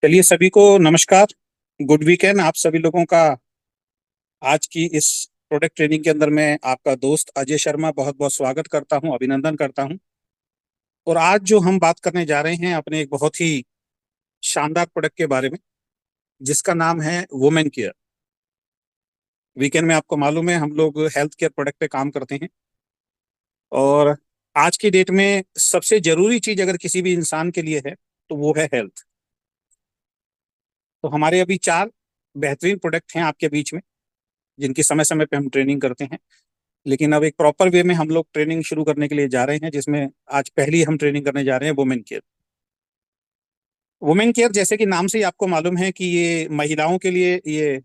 चलिए सभी को नमस्कार। गुड वीकेंड आप सभी लोगों का। आज की इस प्रोडक्ट ट्रेनिंग के अंदर मैं आपका दोस्त अजय शर्मा बहुत बहुत स्वागत करता हूं, अभिनंदन करता हूं। और आज जो हम बात करने जा रहे हैं अपने एक बहुत ही शानदार प्रोडक्ट के बारे में, जिसका नाम है वुमेन केयर। वीकेंड में आपको मालूम है हम लोग हेल्थ केयर प्रोडक्ट पे काम करते हैं। और आज की डेट में सबसे जरूरी चीज अगर किसी भी इंसान के लिए है तो वो है हेल्थ। तो हमारे अभी 4 बेहतरीन प्रोडक्ट हैं आपके बीच में, जिनकी समय समय पे हम ट्रेनिंग करते हैं। लेकिन अब एक प्रॉपर वे में हम लोग ट्रेनिंग शुरू करने के लिए जा रहे हैं, जिसमें आज पहली हम ट्रेनिंग करने जा रहे हैं वुमेन केयर। वुमेन केयर जैसे कि नाम से ही आपको मालूम है कि ये महिलाओं के लिए ये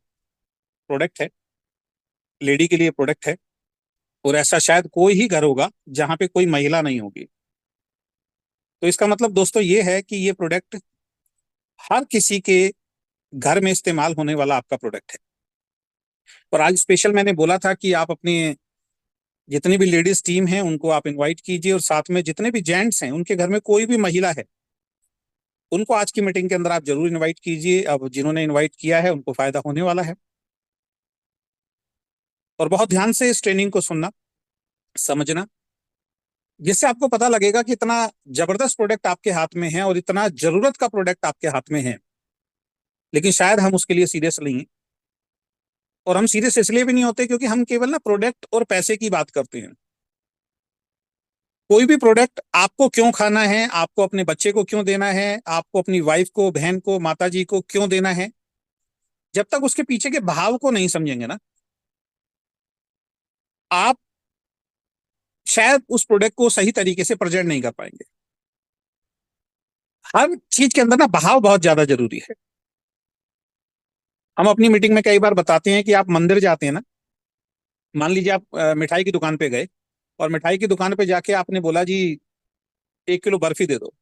प्रोडक्ट है, लेडी के लिए प्रोडक्ट है। और ऐसा शायद कोई ही घर होगा जहां पे कोई महिला नहीं होगी। तो इसका मतलब दोस्तों ये है कि ये प्रोडक्ट हर किसी के घर में इस्तेमाल होने वाला आपका प्रोडक्ट है। और आज स्पेशल मैंने बोला था कि आप अपनी जितनी भी लेडीज टीम है उनको आप इनवाइट कीजिए, और साथ में जितने भी जेंट्स हैं उनके घर में कोई भी महिला है उनको आज की मीटिंग के अंदर आप जरूर इनवाइट कीजिए। अब जिन्होंने इनवाइट किया है उनको फायदा होने वाला है। और बहुत ध्यान से इस ट्रेनिंग को सुनना, समझना, जिससे आपको पता लगेगा कि इतना जबरदस्त प्रोडक्ट आपके हाथ में है और इतना जरूरत का प्रोडक्ट आपके हाथ में है, लेकिन शायद हम उसके लिए सीरियस नहीं है। और हम सीरियस इसलिए भी नहीं होते क्योंकि हम केवल ना प्रोडक्ट और पैसे की बात करते हैं। कोई भी प्रोडक्ट आपको क्यों खाना है, आपको अपने बच्चे को क्यों देना है, आपको अपनी वाइफ को, बहन को, माता जी को क्यों देना है, जब तक उसके पीछे के भाव को नहीं समझेंगे ना, आप शायद उस प्रोडक्ट को सही तरीके से प्रेजेंट नहीं कर पाएंगे। हर चीज के अंदर ना भाव बहुत ज्यादा जरूरी है। हम अपनी मीटिंग में कई बार बताते हैं कि आप मंदिर जाते हैं ना, मान लीजिए आप मिठाई की दुकान पे गए और मिठाई की दुकान पे जाके आपने बोला जी 1 किलो बर्फी दे दो।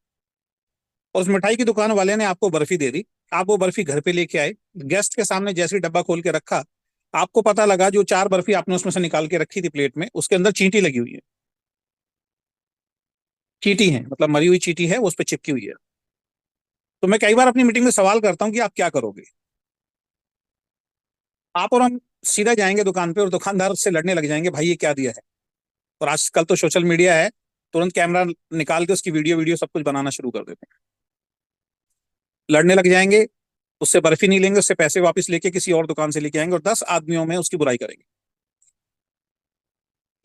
और उस मिठाई की दुकान वाले ने आपको बर्फी दे दी। आप वो बर्फी घर पे लेके आए, गेस्ट के सामने जैसे ही डब्बा खोल के रखा, आपको पता लगा जो 4 बर्फी आपने उसमें से निकाल के रखी थी प्लेट में, उसके अंदर चींटी लगी हुई है। चींटी है मतलब मरी हुई चींटी है, वो उस पर चिपकी हुई है। तो मैं कई बार अपनी मीटिंग में सवाल करता हूँ कि आप क्या करोगे। आप और हम सीधा जाएंगे दुकान पे और दुकानदार से लड़ने लग जाएंगे, भाई ये क्या दिया है। और आजकल तो सोशल मीडिया है, तुरंत कैमरा निकाल के उसकी वीडियो वीडियो सब कुछ बनाना शुरू कर देते हैं। लड़ने लग जाएंगे, उससे बर्फी नहीं लेंगे, उससे पैसे वापस लेके किसी और दुकान से लेके आएंगे और 10 आदमियों में उसकी बुराई करेंगे।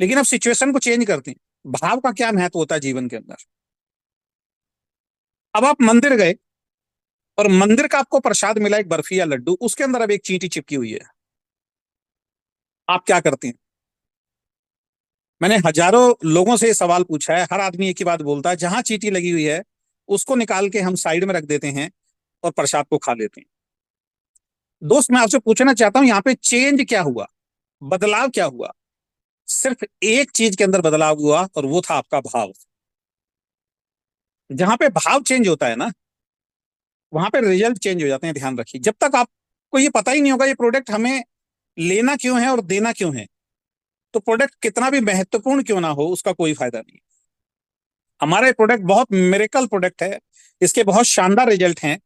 लेकिन अब सिचुएशन को चेंज करते हैं। भाव का क्या महत्व होता है जीवन के अंदर। अब आप मंदिर गए और मंदिर का आपको प्रसाद मिला एक बर्फी या लड्डू, उसके अंदर अब एक चींटी चिपकी हुई है। आप क्या करते हैं। मैंने हजारों लोगों से ये सवाल पूछा है, हर आदमी एक ही बात बोलता है, जहां चींटी लगी हुई है उसको निकाल के हम साइड में रख देते हैं और प्रसाद को खा लेते हैं। दोस्त मैं आपसे पूछना चाहता हूं, यहाँ पे चेंज क्या हुआ, बदलाव क्या हुआ। सिर्फ एक चीज के अंदर बदलाव हुआ और वो था आपका भाव। जहां पे भाव चेंज होता है ना, वहां पे रिजल्ट चेंज हो जाते हैं। ध्यान रखिए, जब तक आपको ये पता ही नहीं होगा ये प्रोडक्ट हमें लेना क्यों है और देना क्यों है, तो प्रोडक्ट कितना भी महत्वपूर्ण क्यों ना हो उसका कोई फायदा नहीं। हमारा ये प्रोडक्ट बहुत मेरेकल प्रोडक्ट है, इसके बहुत शानदार रिजल्ट हैं।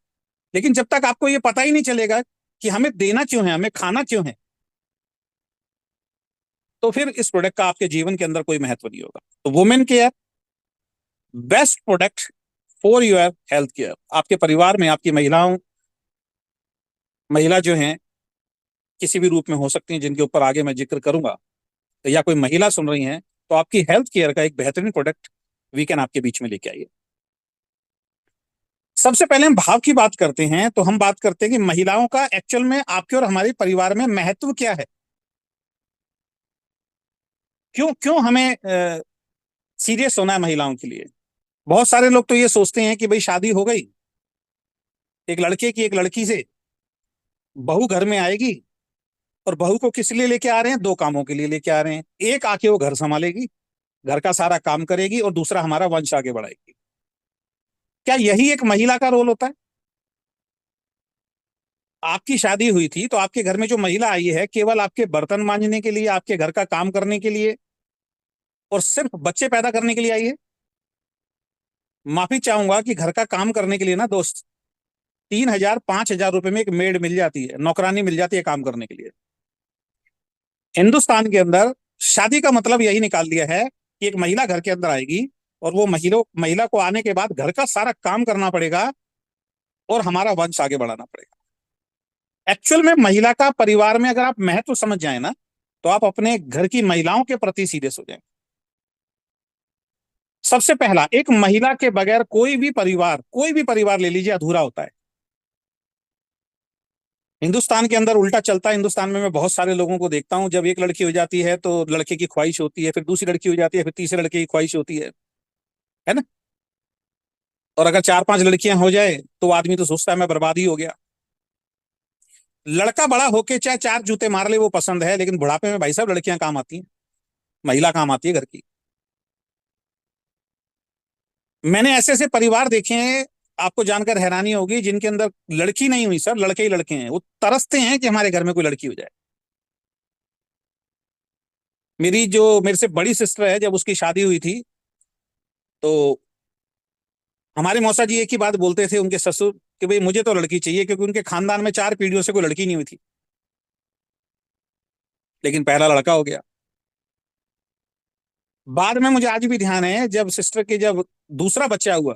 लेकिन जब तक आपको ये पता ही नहीं चलेगा कि हमें देना क्यों है, हमें खाना क्यों है, तो फिर इस प्रोडक्ट का आपके जीवन के अंदर कोई महत्व नहीं होगा। तो women care best product for your health care. आपके परिवार में आपकी महिला जो हैं, किसी भी रूप में हो सकती हैं, जिनके ऊपर आगे मैं जिक्र करूंगा, तो या कोई महिला सुन रही हैं, तो आपकी हेल्थ केयर का एक बेहतरीन प्रोडक्ट वीकेंड आपके बीच में लेके आइए। सबसे पहले हम भाव की बात करते हैं, तो हम बात करते हैं कि महिलाओं का एक्चुअल में आपके और हमारे परिवार में महत्व क्या है। क्यों क्यों हमें सीरियस होना है महिलाओं के लिए। बहुत सारे लोग तो ये सोचते हैं कि भाई शादी हो गई, एक लड़के की एक लड़की से, बहू घर में आएगी, और बहू को किस लिए लेके आ रहे हैं, 2 कामों के लिए लेके आ रहे हैं। एक आके वो घर संभालेगी, घर का सारा काम करेगी, और दूसरा हमारा वंश आगे बढ़ाएगी। क्या यही एक महिला का रोल होता है। आपकी शादी हुई थी तो आपके घर में जो महिला आई है केवल आपके बर्तन मांजने के लिए, आपके घर का काम करने के लिए और सिर्फ बच्चे पैदा करने के लिए आई है। माफी चाहूंगा कि घर का काम करने के लिए ना दोस्त, 3,000 5,000 रुपए में एक मेड मिल जाती है, नौकरानी मिल जाती है काम करने के लिए। हिंदुस्तान के अंदर शादी का मतलब यही निकाल दिया है कि एक महिला घर के अंदर आएगी और वो महिला को आने के बाद घर का सारा काम करना पड़ेगा और हमारा वंश आगे बढ़ाना पड़ेगा। एक्चुअल में महिला का परिवार में अगर आप महत्व समझ जाए ना, तो आप अपने घर की महिलाओं के प्रति सीरियस हो जाए। सबसे पहला, एक महिला के बगैर कोई भी परिवार ले लीजिए अधूरा होता है। हिंदुस्तान के अंदर उल्टा चलता है। हिंदुस्तान में मैं बहुत सारे लोगों को देखता हूं, जब एक लड़की हो जाती है तो लड़के की ख्वाहिश होती है, फिर दूसरी लड़की हो जाती है, फिर तीसरे लड़के की ख्वाहिश होती है ना। और अगर 4 5 लड़कियां हो जाए तो आदमी तो सोचता है मैं बर्बाद ही हो गया। लड़का बड़ा होके चाहे 4 जूते मार ले वो पसंद है, लेकिन बुढ़ापे में भाई साहब लड़कियां काम आती हैं, महिला काम आती है घर की। मैंने ऐसे ऐसे परिवार देखे हैं, आपको जानकर हैरानी होगी, जिनके अंदर लड़की नहीं हुई सर, लड़के ही लड़के हैं। वो तरसते हैं कि हमारे घर में कोई लड़की हो जाए। मेरी जो मेरे से बड़ी सिस्टर है, जब उसकी शादी हुई थी तो हमारे मौसा जी एक ही बात बोलते थे उनके ससुर कि भाई मुझे तो लड़की चाहिए, क्योंकि उनके खानदान में 4 पीढ़ियों से कोई लड़की नहीं हुई थी, लेकिन पहला लड़का हो गया। बाद में मुझे आज भी ध्यान है, जब सिस्टर के जब दूसरा बच्चा हुआ,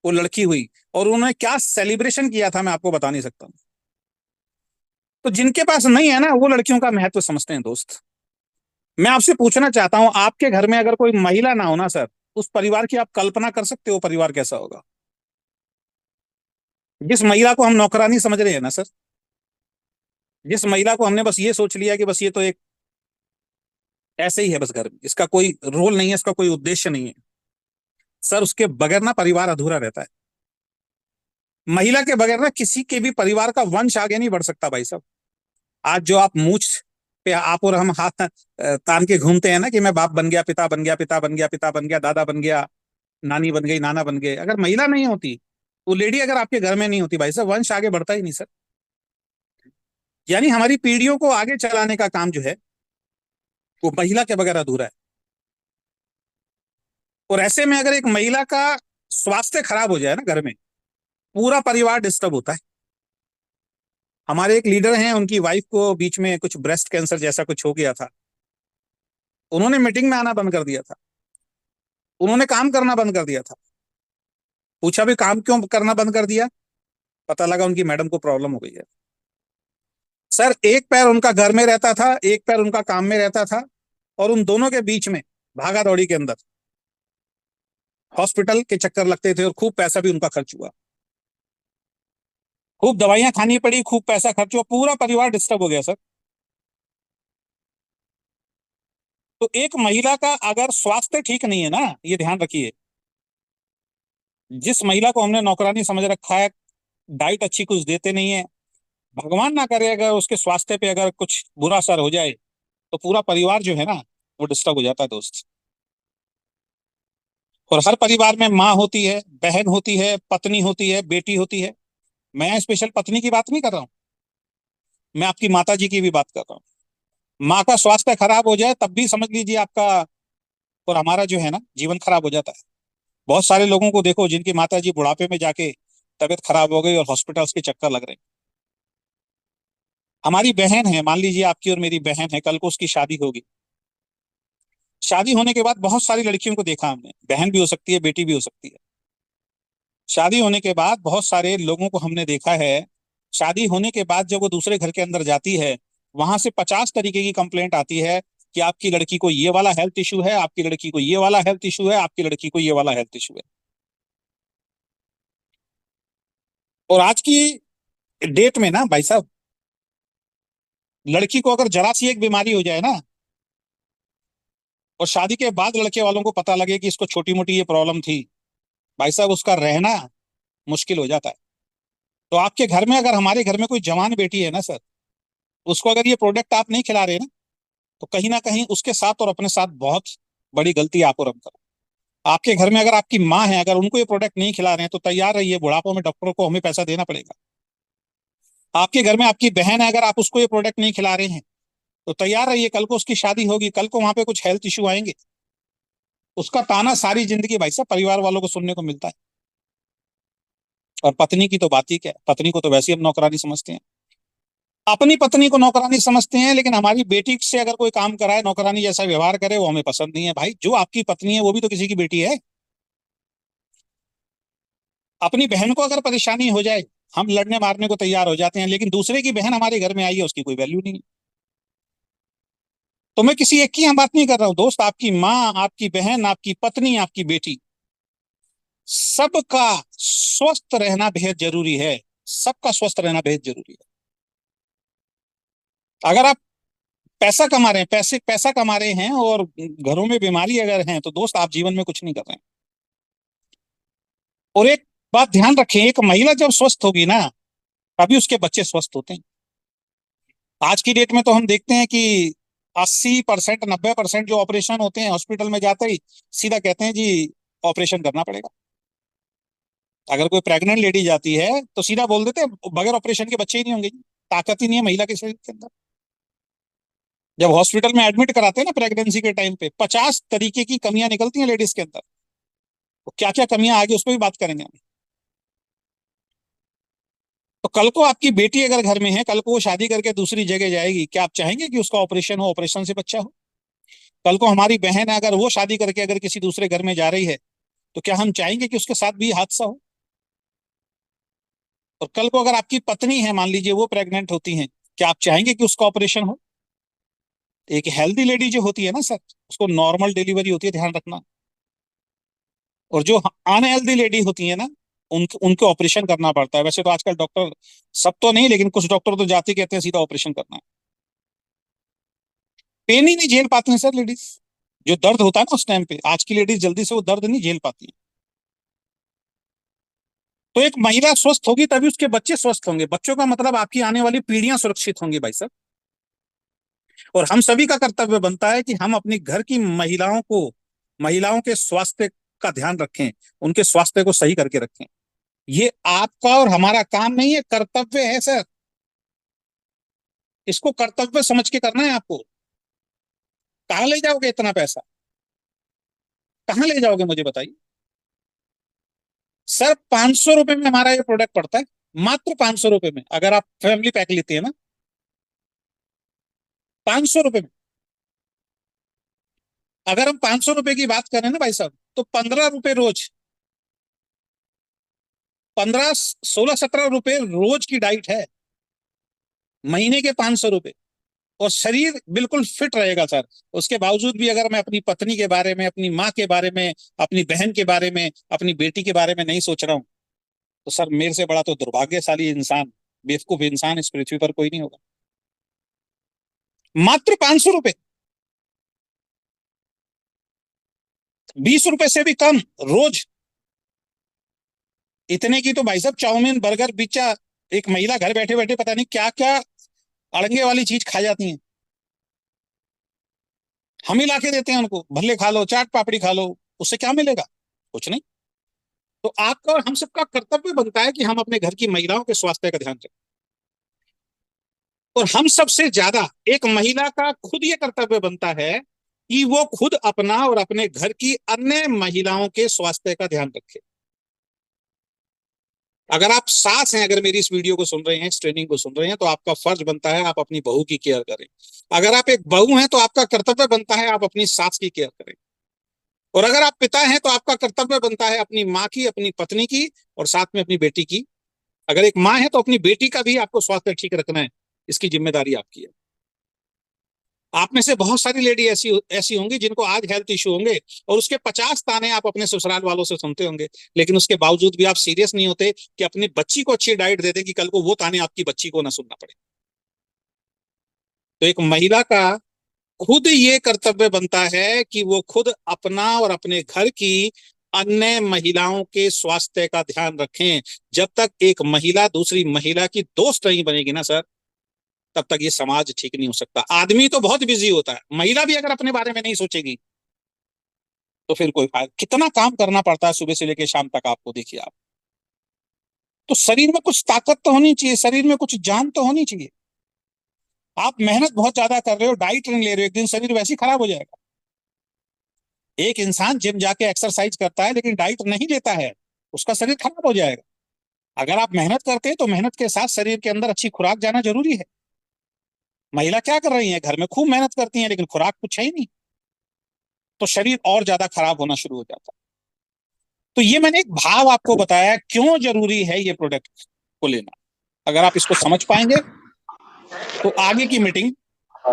वो लड़की हुई, और उन्होंने क्या सेलिब्रेशन किया था मैं आपको बता नहीं सकता। तो जिनके पास नहीं है ना, वो लड़कियों का महत्व समझते हैं दोस्त। मैं आपसे पूछना चाहता हूं, आपके घर में अगर कोई महिला ना हो ना सर, उस परिवार की आप कल्पना कर सकते हो परिवार कैसा होगा। जिस महिला को हम नौकरानी समझ रहे हैं ना सर, जिस महिला को हमने बस ये सोच लिया कि बस ये तो एक ऐसे ही है, बस घर में इसका कोई रोल नहीं है, इसका कोई उद्देश्य नहीं है सर, उसके बगैर ना परिवार अधूरा रहता है। महिला के बगैर ना किसी के भी परिवार का वंश आगे नहीं बढ़ सकता भाई साहब। आज जो आप मूछ पे आप और हम हाथ तान के घूमते हैं ना कि मैं बाप बन गया, पिता बन गया, पिता बन गया, पिता बन गया, दादा बन गया, नानी बन गई, नाना बन गए, अगर महिला नहीं होती, वो लेडी अगर आपके घर में नहीं होती भाई साहब, वंश आगे बढ़ता ही नहीं सर। यानी हमारी पीढ़ियों को आगे चलाने का काम जो है वो महिला के बगैर अधूरा है। और ऐसे में अगर एक महिला का स्वास्थ्य खराब हो जाए ना घर में, पूरा परिवार डिस्टर्ब होता है। हमारे एक लीडर हैं, उनकी वाइफ को बीच में कुछ ब्रेस्ट कैंसर जैसा कुछ हो गया था। उन्होंने मीटिंग में आना बंद कर दिया था, उन्होंने काम करना बंद कर दिया था। पूछा भी काम क्यों करना बंद कर दिया, पता लगा उनकी मैडम को प्रॉब्लम हो गई है। सर एक पैर उनका घर में रहता था, एक पैर उनका काम में रहता था, और उन दोनों के बीच में भागा दौड़ी के अंदर हॉस्पिटल के चक्कर लगते थे, और खूब पैसा भी उनका खर्च हुआ, खूब दवाइयां खानी पड़ी, खूब पैसा खर्च हुआ, पूरा परिवार डिस्टर्ब हो गया सर। तो एक महिला का अगर स्वास्थ्य ठीक नहीं है ना, ये ध्यान रखिए, जिस महिला को हमने नौकरानी समझ रखा है, डाइट अच्छी कुछ देते नहीं है, भगवान ना करे अगर उसके स्वास्थ्य पे अगर कुछ बुरा असर हो जाए, तो पूरा परिवार जो है ना वो डिस्टर्ब हो जाता है दोस्त। और हर परिवार में माँ होती है, बहन होती है, पत्नी होती है, बेटी होती है। मैं स्पेशल पत्नी की बात नहीं कर रहा हूँ, मैं आपकी माता जी की भी बात कर रहा हूँ। माँ का स्वास्थ्य खराब हो जाए तब भी समझ लीजिए आपका और हमारा जो है ना जीवन खराब हो जाता है। बहुत सारे लोगों को देखो जिनकी माता जी बुढ़ापे में जाके तबीयत खराब हो गई और हॉस्पिटल्स के चक्कर लग रहे हैं। हमारी बहन है, मान लीजिए आपकी और मेरी बहन है, कल को उसकी शादी होगी। शादी होने के बाद बहुत सारी लड़कियों को देखा हमने, बहन भी हो सकती है, बेटी भी हो सकती है। शादी होने के बाद बहुत सारे लोगों को हमने देखा है, शादी होने के बाद जब वो दूसरे घर के अंदर जाती है, वहां से 50 तरीके की कंप्लेंट आती है कि आपकी लड़की को ये वाला हेल्थ इशू है, आपकी लड़की को ये वाला हेल्थ इशू है, आपकी लड़की को ये वाला हेल्थ इशू है। और आज की डेट में ना भाई साहब, लड़की को अगर जरा सी एक बीमारी हो जाए ना, और शादी के बाद लड़के वालों को पता लगे कि इसको छोटी मोटी ये प्रॉब्लम थी, भाई साहब उसका रहना मुश्किल हो जाता है। तो आपके घर में अगर हमारे घर में कोई जवान बेटी है ना सर, उसको अगर ये प्रोडक्ट आप नहीं खिला रहे ना, तो कहीं ना कहीं उसके साथ और अपने साथ बहुत बड़ी गलती आप और हम करें। आपके घर में अगर आपकी माँ है, अगर उनको ये प्रोडक्ट नहीं खिला रहे हैं, तो तैयार रहिए बुढ़ापों में डॉक्टरों को हमें पैसा देना पड़ेगा। आपके घर में आपकी बहन है, अगर आप उसको ये प्रोडक्ट नहीं खिला रहे हैं, तो तैयार रहिए कल को उसकी शादी होगी, कल को वहां पे कुछ हेल्थ इशू आएंगे, उसका ताना सारी जिंदगी भाई साहब परिवार वालों को सुनने को मिलता है। और पत्नी की तो बात ही क्या है, पत्नी को तो वैसे ही हम नौकरानी समझते हैं। अपनी पत्नी को नौकरानी समझते हैं, लेकिन हमारी बेटी से अगर कोई काम कराए, नौकरानी जैसा व्यवहार करे, वो हमें पसंद नहीं है। भाई, जो आपकी पत्नी है वो भी तो किसी की बेटी है। अपनी बहन को अगर परेशानी हो जाए, हम लड़ने मारने को तैयार हो जाते हैं, लेकिन दूसरे की बहन हमारे घर में आई है, उसकी कोई वैल्यू नहीं है। तो मैं किसी एक की हम बात नहीं कर रहा हूं दोस्त, आपकी माँ, आपकी बहन, आपकी पत्नी, आपकी बेटी, सबका स्वस्थ रहना बेहद जरूरी है। सबका स्वस्थ रहना बेहद जरूरी है। अगर आप पैसा कमा रहे हैं, पैसा कमा रहे हैं और घरों में बीमारी अगर है, तो दोस्त आप जीवन में कुछ नहीं कर रहे हैं। और एक बात ध्यान रखें, एक महिला जब स्वस्थ होगी ना, तभी उसके बच्चे स्वस्थ होते हैं। आज की डेट में तो हम देखते हैं कि 80%, 90% जो ऑपरेशन होते हैं, हॉस्पिटल में जाते ही सीधा कहते हैं जी ऑपरेशन करना पड़ेगा। अगर कोई प्रेग्नेंट लेडी जाती है तो सीधा बोल देते हैं बगैर ऑपरेशन के बच्चे ही नहीं होंगे। ताकत ही नहीं है महिला के शरीर के अंदर। जब हॉस्पिटल में एडमिट कराते हैं ना प्रेगनेंसी के टाइम पे, 50 तरीके की कमियां निकलती हैं लेडीज के अंदर। तो क्या क्या कमियां आगे उस पर भी बात करेंगे हम। तो कल को आपकी बेटी अगर घर में है, कल को वो शादी करके दूसरी जगह जाएगी, क्या आप चाहेंगे कि उसका ऑपरेशन हो, ऑपरेशन से बच्चा हो? कल को हमारी बहन है, अगर वो शादी करके अगर किसी दूसरे घर में जा रही है, तो क्या हम चाहेंगे कि उसके साथ भी हादसा हो? और कल को अगर आपकी पत्नी है, मान लीजिए वो प्रेग्नेंट होती है, क्या आप चाहेंगे कि उसका ऑपरेशन हो? एक हेल्दी लेडी जो होती है ना सर, उसको नॉर्मल डिलीवरी होती है, ध्यान रखना। और जो अनहेल्दी लेडी होती है ना, उनके उनके ऑपरेशन करना पड़ता है। वैसे तो आजकल डॉक्टर, सब तो नहीं, लेकिन कुछ डॉक्टर तो जाते कहते हैं सीधा ऑपरेशन करना है। पेन ही नहीं झेल पाती हैं सर लेडीज। जो दर्द होता है ना उस टाइम पे, आज की लेडीज जल्दी से वो दर्द नहीं झेल पाती है। तो एक महिला स्वस्थ होगी तभी उसके बच्चे स्वस्थ होंगे। बच्चों का मतलब आपकी आने वाली पीढ़ियां सुरक्षित होंगी भाई साहब। और हम सभी का कर्तव्य बनता है कि हम अपनी घर की महिलाओं के स्वास्थ्य का ध्यान रखें, उनके स्वास्थ्य को सही करके रखें। ये आपका और हमारा काम नहीं है, कर्तव्य है सर। इसको कर्तव्य समझ के करना है आपको। कहाँ ले जाओगे इतना पैसा? कहाँ ले जाओगे मुझे बताइए। सर, 500 रुपए में हमारा ये प्रोडक्ट पड़ता है। मात्र 500 रुपए में, अगर आप फैमिली पैक लेते हैं ना, 500 रुपए में। अगर हम 500 रुपए की बात करें ना भाई साहब, तो 15 रुपए रोज, 15, 16, 17 रुपए रोज की डाइट है। महीने के 500 रुपए। और शरीर बिल्कुल फिट रहेगा सर। उसके बावजूद भी अगर मैं अपनी पत्नी के बारे में, अपनी माँ के बारे में, अपनी बहन के बारे में, अपनी बेटी के बारे में नहीं सोच रहा हूँ, तो सर मेरे से बड़ा तो दुर्भाग्यशाली इंसान, बेवकूफ इंसान इस पृथ्वी पर कोई नहीं होगा। मात्र 500 रुपए, 20 रुपए से भी कम रोज। इतने की तो भाई साहब चाउमीन, बर्गर, पिज्जा, एक महिला घर बैठे बैठे पता नहीं क्या क्या अड़ंगे वाली चीज खा जाती है। हम ही लाके देते हैं उनको, भल्ले खा लो, चाट पापड़ी खा लो। उससे क्या मिलेगा? कुछ नहीं। तो आपका और हम सबका कर्तव्य बनता है कि हम अपने घर की महिलाओं के स्वास्थ्य का ध्यान रखें। और हम सबसे ज्यादा एक महिला का खुद ये कर्तव्य बनता है कि वो खुद अपना और अपने घर की अन्य महिलाओं के स्वास्थ्य का ध्यान रखे। अगर आप सास हैं, अगर मेरी इस वीडियो को सुन रहे हैं, इस ट्रेनिंग को सुन रहे हैं, तो आपका फर्ज बनता है आप अपनी बहू की केयर करें। अगर आप एक बहू हैं तो आपका कर्तव्य बनता है आप अपनी सास की केयर करें। और अगर आप पिता हैं तो आपका कर्तव्य बनता है अपनी माँ की, अपनी पत्नी की, और साथ में अपनी बेटी की। अगर एक माँ है तो अपनी बेटी का भी आपको स्वास्थ्य ठीक रखना है, इसकी जिम्मेदारी आपकी है। आप में से बहुत सारी लेडी ऐसी ऐसी होंगी जिनको आज हेल्थ इशू होंगे, और उसके 50 ताने आप अपने ससुराल वालों से सुनते होंगे, लेकिन उसके बावजूद भी आप सीरियस नहीं होते कि अपनी बच्ची को अच्छी डाइट दे दे कि कल को वो ताने आपकी बच्ची को ना सुनना पड़े। तो एक महिला का खुद ये कर्तव्य बनता है कि वो खुद अपना और अपने घर की अन्य महिलाओं के स्वास्थ्य का ध्यान रखें। जब तक एक महिला दूसरी महिला की दोस्त नहीं बनेगी ना सर, तब तक ये समाज ठीक नहीं हो सकता। आदमी तो बहुत बिजी होता है, महिला भी अगर अपने बारे में नहीं सोचेगी तो फिर कोई फायदा। कितना काम करना पड़ता है सुबह से लेकर शाम तक, आपको देखिए आप। तो शरीर में कुछ ताकत तो होनी चाहिए, शरीर में कुछ जान तो होनी चाहिए। आप मेहनत बहुत ज्यादा कर रहे हो, डाइट नहीं ले रहे हो, एक दिन शरीर वैसे ही खराब हो जाएगा। एक इंसान जिम जाके एक्सरसाइज करता है लेकिन डाइट नहीं लेता है, उसका शरीर खराब हो जाएगा। अगर आप मेहनत करते हैं तो मेहनत के साथ शरीर के अंदर अच्छी खुराक जाना जरूरी है। महिला क्या कर रही है, घर में खूब मेहनत करती है लेकिन खुराक कुछ है ही नहीं, तो शरीर और ज्यादा खराब होना शुरू हो जाता है। तो ये मैंने एक भाव आपको बताया क्यों जरूरी है ये प्रोडक्ट को लेना। अगर आप इसको समझ पाएंगे तो आगे की मीटिंग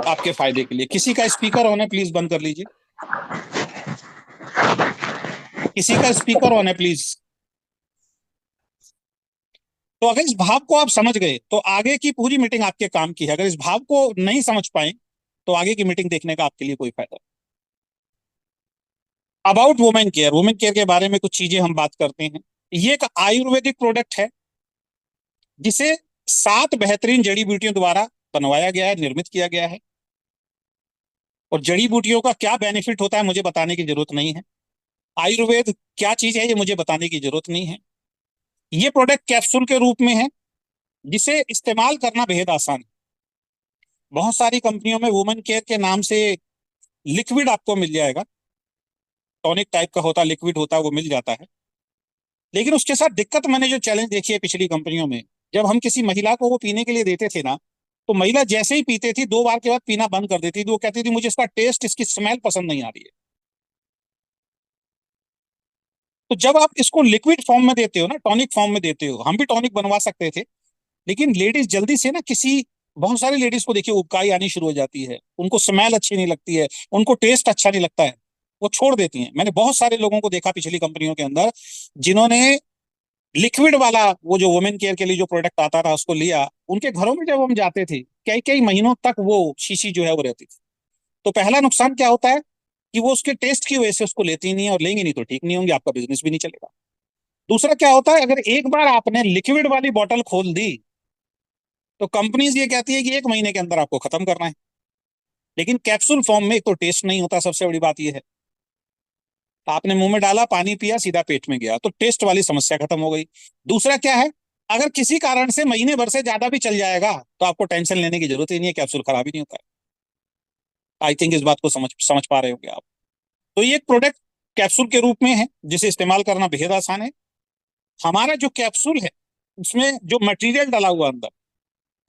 आपके फायदे के लिए। किसी का स्पीकर ऑन है, प्लीज बंद कर लीजिए। किसी का स्पीकर ऑन है प्लीज। तो अगर इस भाव को आप समझ गए तो आगे की पूरी मीटिंग आपके काम की है। अगर इस भाव को नहीं समझ पाए तो आगे की मीटिंग देखने का आपके लिए कोई फायदा नहीं। About women care, women care के बारे में कुछ चीजें हम बात करते हैं। ये एक आयुर्वेदिक प्रोडक्ट है जिसे 7 बेहतरीन जड़ी बूटियों द्वारा बनवाया गया है, निर्मित किया गया है। और जड़ी बूटियों का क्या बेनिफिट होता है मुझे बताने की जरूरत नहीं है। आयुर्वेद क्या चीज है ये मुझे बताने की जरूरत नहीं है। ये प्रोडक्ट कैप्सूल के रूप में है जिसे इस्तेमाल करना बेहद आसान है। बहुत सारी कंपनियों में वुमेन केयर के नाम से लिक्विड आपको मिल जाएगा, टॉनिक टाइप का होता, लिक्विड होता, वो मिल जाता है। लेकिन उसके साथ दिक्कत मैंने जो चैलेंज देखी है पिछली कंपनियों में, जब हम किसी महिला को वो पीने के लिए देते थे ना, तो महिला जैसे ही पीते थी 2 बार के बाद पीना बंद कर देती थी। वो कहती थी मुझे इसका टेस्ट, इसकी स्मेल पसंद नहीं आ रही है। तो जब आप इसको लिक्विड फॉर्म में देते हो ना, टॉनिक फॉर्म में देते हो, हम भी टॉनिक बनवा सकते थे लेकिन लेडीज जल्दी से ना किसी, बहुत सारी लेडीज को देखिए उबकाई आनी शुरू हो जाती है, उनको स्मेल अच्छी नहीं लगती है, उनको टेस्ट अच्छा नहीं लगता है, वो छोड़ देती हैं। मैंने बहुत सारे लोगों को देखा पिछली कंपनियों के अंदर जिन्होंने लिक्विड वाला वो जो वुमेन केयर के लिए जो प्रोडक्ट आता था उसको लिया, उनके घरों में जब हम जाते थे कई कई महीनों तक वो शीशी जो है वो रहती थी। तो पहला नुकसान क्या होता है कि वो उसके टेस्ट की वजह से उसको लेती नहीं है, और लेंगे नहीं तो ठीक नहीं होंगे, आपका बिजनेस भी नहीं चलेगा। दूसरा क्या होता है, अगर एक बार आपने लिक्विड वाली बॉटल खोल दी तो कंपनीज ये कहती है कि 1 महीने के अंदर आपको खत्म करना है। लेकिन कैप्सूल फॉर्म में एक तो टेस्ट नहीं होता, सबसे बड़ी बात यह है। आपने मुंह में डाला, पानी पिया, सीधा पेट में गया, तो टेस्ट वाली समस्या खत्म हो गई। दूसरा क्या है, अगर किसी कारण से महीने भर से ज्यादा भी चल जाएगा तो आपको टेंशन लेने की जरूरत ही नहीं है, कैप्सूल खराब ही नहीं होता है। आई थिंक इस बात को समझ समझ पा रहे होंगे आप। तो ये एक प्रोडक्ट कैप्सूल के रूप में है जिसे इस्तेमाल करना बेहद आसान है। हमारा जो कैप्सूल है उसमें जो मटेरियल डाला हुआ अंदर,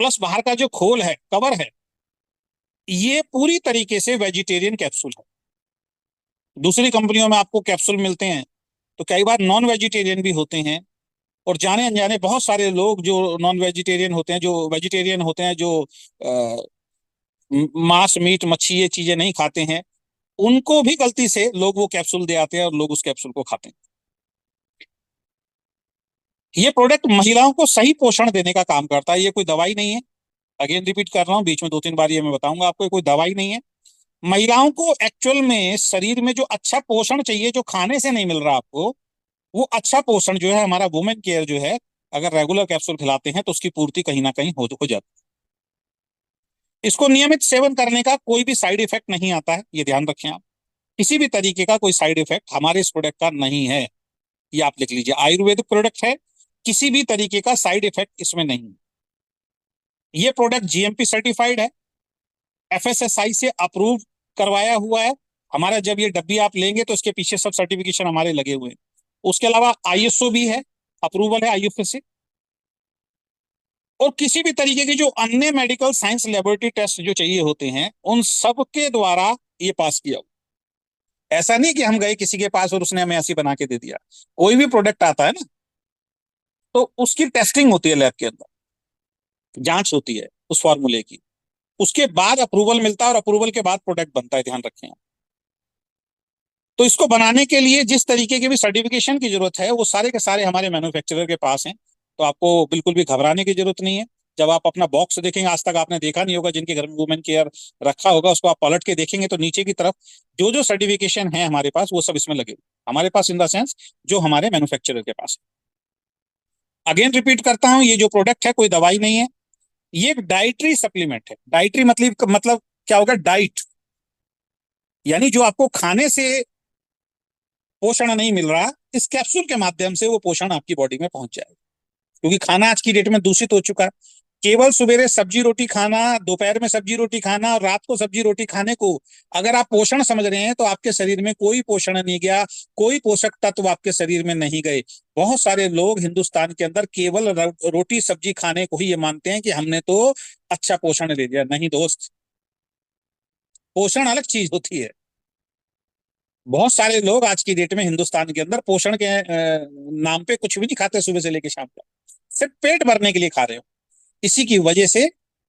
प्लस बाहर का जो खोल है, कवर है, ये पूरी तरीके से वेजिटेरियन कैप्सूल है। दूसरी कंपनियों में आपको कैप्सूल मिलते हैं तो कई बार नॉन वेजिटेरियन भी होते हैं। और जाने अनजाने बहुत सारे लोग जो नॉन वेजिटेरियन होते हैं, जो वेजिटेरियन होते हैं, जो मांस, मीट, मच्छी ये चीजें नहीं खाते हैं, उनको भी गलती से लोग वो कैप्सूल दे आते हैं और लोग उस कैप्सूल को खाते हैं। ये प्रोडक्ट महिलाओं को सही पोषण देने का काम करता है। ये कोई दवाई नहीं है। अगेन रिपीट कर रहा हूँ, बीच में 2-3 बार ये मैं बताऊंगा आपको, ये कोई दवाई नहीं है। महिलाओं को एक्चुअल में शरीर में जो अच्छा पोषण चाहिए, जो खाने से नहीं मिल रहा आपको, वो अच्छा पोषण जो है हमारा वुमेन केयर जो है, अगर रेगुलर कैप्सूल खिलाते हैं तो उसकी पूर्ति कहीं ना कहीं हो जाती है। इसको नियमित सेवन करने का कोई भी साइड इफेक्ट नहीं आता है, ये ध्यान रखें आप। किसी भी तरीके का कोई साइड इफेक्ट हमारे इस प्रोडक्ट का नहीं है। ये आप लिख लीजिए, आयुर्वेदिक प्रोडक्ट है, किसी भी तरीके का साइड इफेक्ट इसमें नहीं है। ये प्रोडक्ट जीएमपी सर्टिफाइड है, एफएसएसआई से अप्रूव करवाया हुआ है। हमारा जब ये डब्बी आप लेंगे तो इसके पीछे सब सर्टिफिकेशन हमारे लगे हुए हैं। उसके अलावा आईएसओ भी है, अप्रूवल है आईएफए से। और किसी भी तरीके की जो अन्य मेडिकल साइंस लेबोरेटरी टेस्ट जो चाहिए होते हैं उन सब के द्वारा ये पास किया हुआ। ऐसा नहीं कि हम गए किसी के पास और उसने हमें ऐसी बना के दे दिया। कोई भी प्रोडक्ट आता है ना तो उसकी टेस्टिंग होती है लैब के अंदर, जांच होती है उस फॉर्मूले की, उसके बाद अप्रूवल मिलता है और अप्रूवल के बाद प्रोडक्ट बनता है, ध्यान रखें आप। तो इसको बनाने के लिए जिस तरीके के भी सर्टिफिकेशन की जरूरत है वो सारे के सारे हमारे मैन्युफैक्चरर के पास हैं। तो आपको बिल्कुल भी घबराने की जरूरत नहीं है। जब आप अपना बॉक्स देखेंगे, आज तक आपने देखा नहीं होगा जिनके घर में वुमेन केयर रखा होगा, उसको आप पलट के देखेंगे तो नीचे की तरफ जो जो सर्टिफिकेशन है हमारे पास वो सब इसमें लगे हुए हमारे पास, इन द सेंस जो हमारे मैन्युफैक्चरर के पास। अगेन रिपीट करता हूं, ये जो प्रोडक्ट है कोई दवाई नहीं है, ये एक डाइटरी सप्लीमेंट है। डाइटरी मतलब क्या होगा, डाइट, यानी जो आपको खाने से पोषण नहीं मिल रहा, इस कैप्सूल के माध्यम से वो पोषण आपकी बॉडी में पहुंच जाएगा। क्योंकि खाना आज की डेट में दूषित हो चुका है। केवल सवेरे सब्जी रोटी खाना, दोपहर में सब्जी रोटी खाना और रात को सब्जी रोटी खाने को अगर आप पोषण समझ रहे हैं तो आपके शरीर में कोई पोषण नहीं गया, कोई पोषक तत्व आपके शरीर में नहीं गए। बहुत सारे लोग हिंदुस्तान के अंदर केवल रोटी सब्जी खाने को ही ये मानते हैं कि हमने तो अच्छा पोषण ले लिया। नहीं दोस्त, पोषण अलग चीज होती है। बहुत सारे लोग आज की डेट में हिंदुस्तान के अंदर पोषण के नाम पे कुछ भी नहीं खाते सुबह से लेकर शाम तक, सिर्फ पेट भरने के लिए खा रहे हो। इसी की वजह से